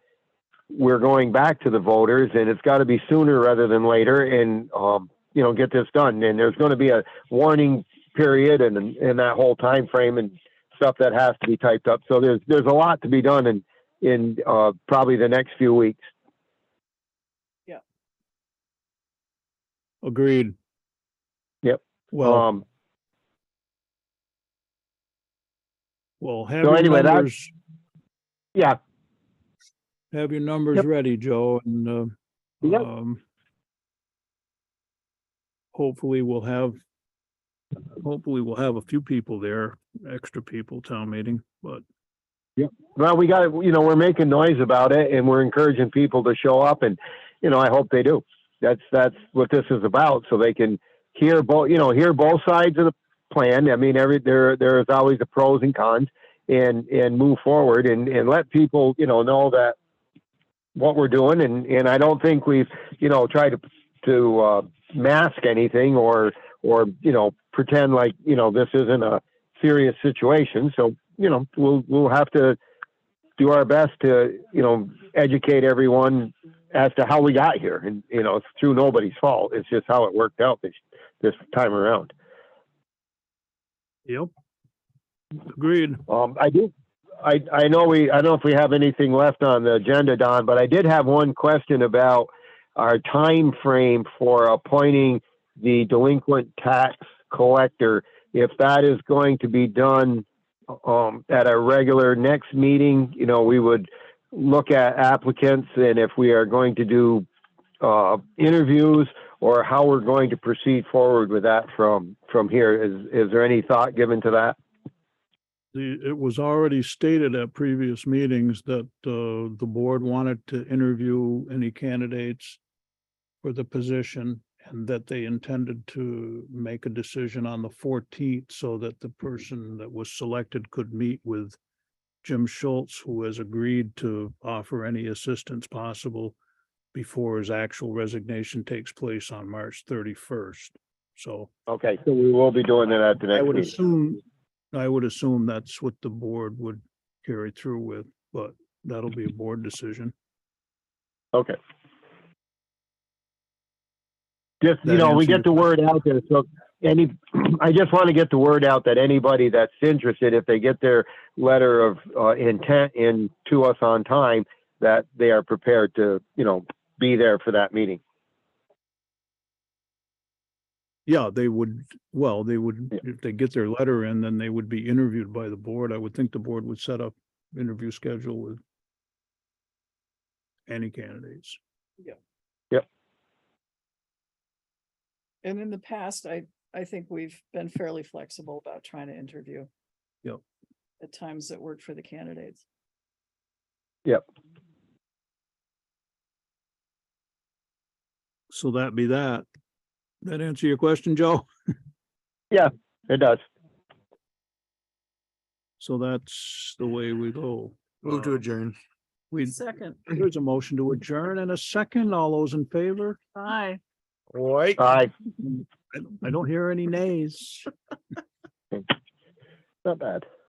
we're going back to the voters, and it's got to be sooner rather than later, and you know, get this done. And there's going to be a warning period and that whole time frame and stuff that has to be typed up. So there's a lot to be done in probably the next few weeks. Agreed. Yep. Well, well, have So your anyway, numbers, yeah. have your numbers Yep. ready, Joe, and Yep. hopefully we'll have a few people there, extra people, town meeting, but Well, we got, you know, we're making noise about it, and we're encouraging people to show up, and, you know, I hope they do. That's what this is about, so they can hear both sides of the plan. I mean, there's always the pros and cons, and move forward and let people, you know that what we're doing. And I don't think we've, you know, tried to mask anything or, you know, pretend like, you know, this isn't a serious situation. So, you know, we'll have to do our best to, you know, educate everyone as to how we got here. And, you know, it's through nobody's fault. It's just how it worked out this time around. yep. Agreed. I know I don't know if we have anything left on the agenda, Don, but I did have one question about our time frame for appointing the delinquent tax collector. If that is going to be done at a regular next meeting, you know, we would look at applicants, and if we are going to do interviews, or how we're going to proceed forward with that from here. Is there any thought given to that? It was already stated at previous meetings that the board wanted to interview any candidates for the position, and that they intended to make a decision on the 14th, so that the person that was selected could meet with Jim Schultz, who has agreed to offer any assistance possible before his actual resignation takes place on March 31st. So Okay, so we will be doing that at the next meeting. I would assume that's what the board would carry through with, but that'll be a board decision. Okay. Just, you That know, we answer get the your word out there, so I just want to get the word out that anybody that's interested, if they get their letter of intent in to us on time, that they are prepared to, you know, be there for that meeting. Yeah, they would, well, they would, if they get their letter in, then they would be interviewed by the board. I would think the board would set up interview schedule with any candidates. And in the past, I think we've been fairly flexible about trying to interview. Yep. At times that work for the candidates. Yep. So that be that. That answer your question, Joe? Yeah, it does. So that's the way we go. Move to adjourn. We, Second, there's a motion to adjourn and a second. All those in favor? aye. Right. Aye, I don't hear any nays. not bad.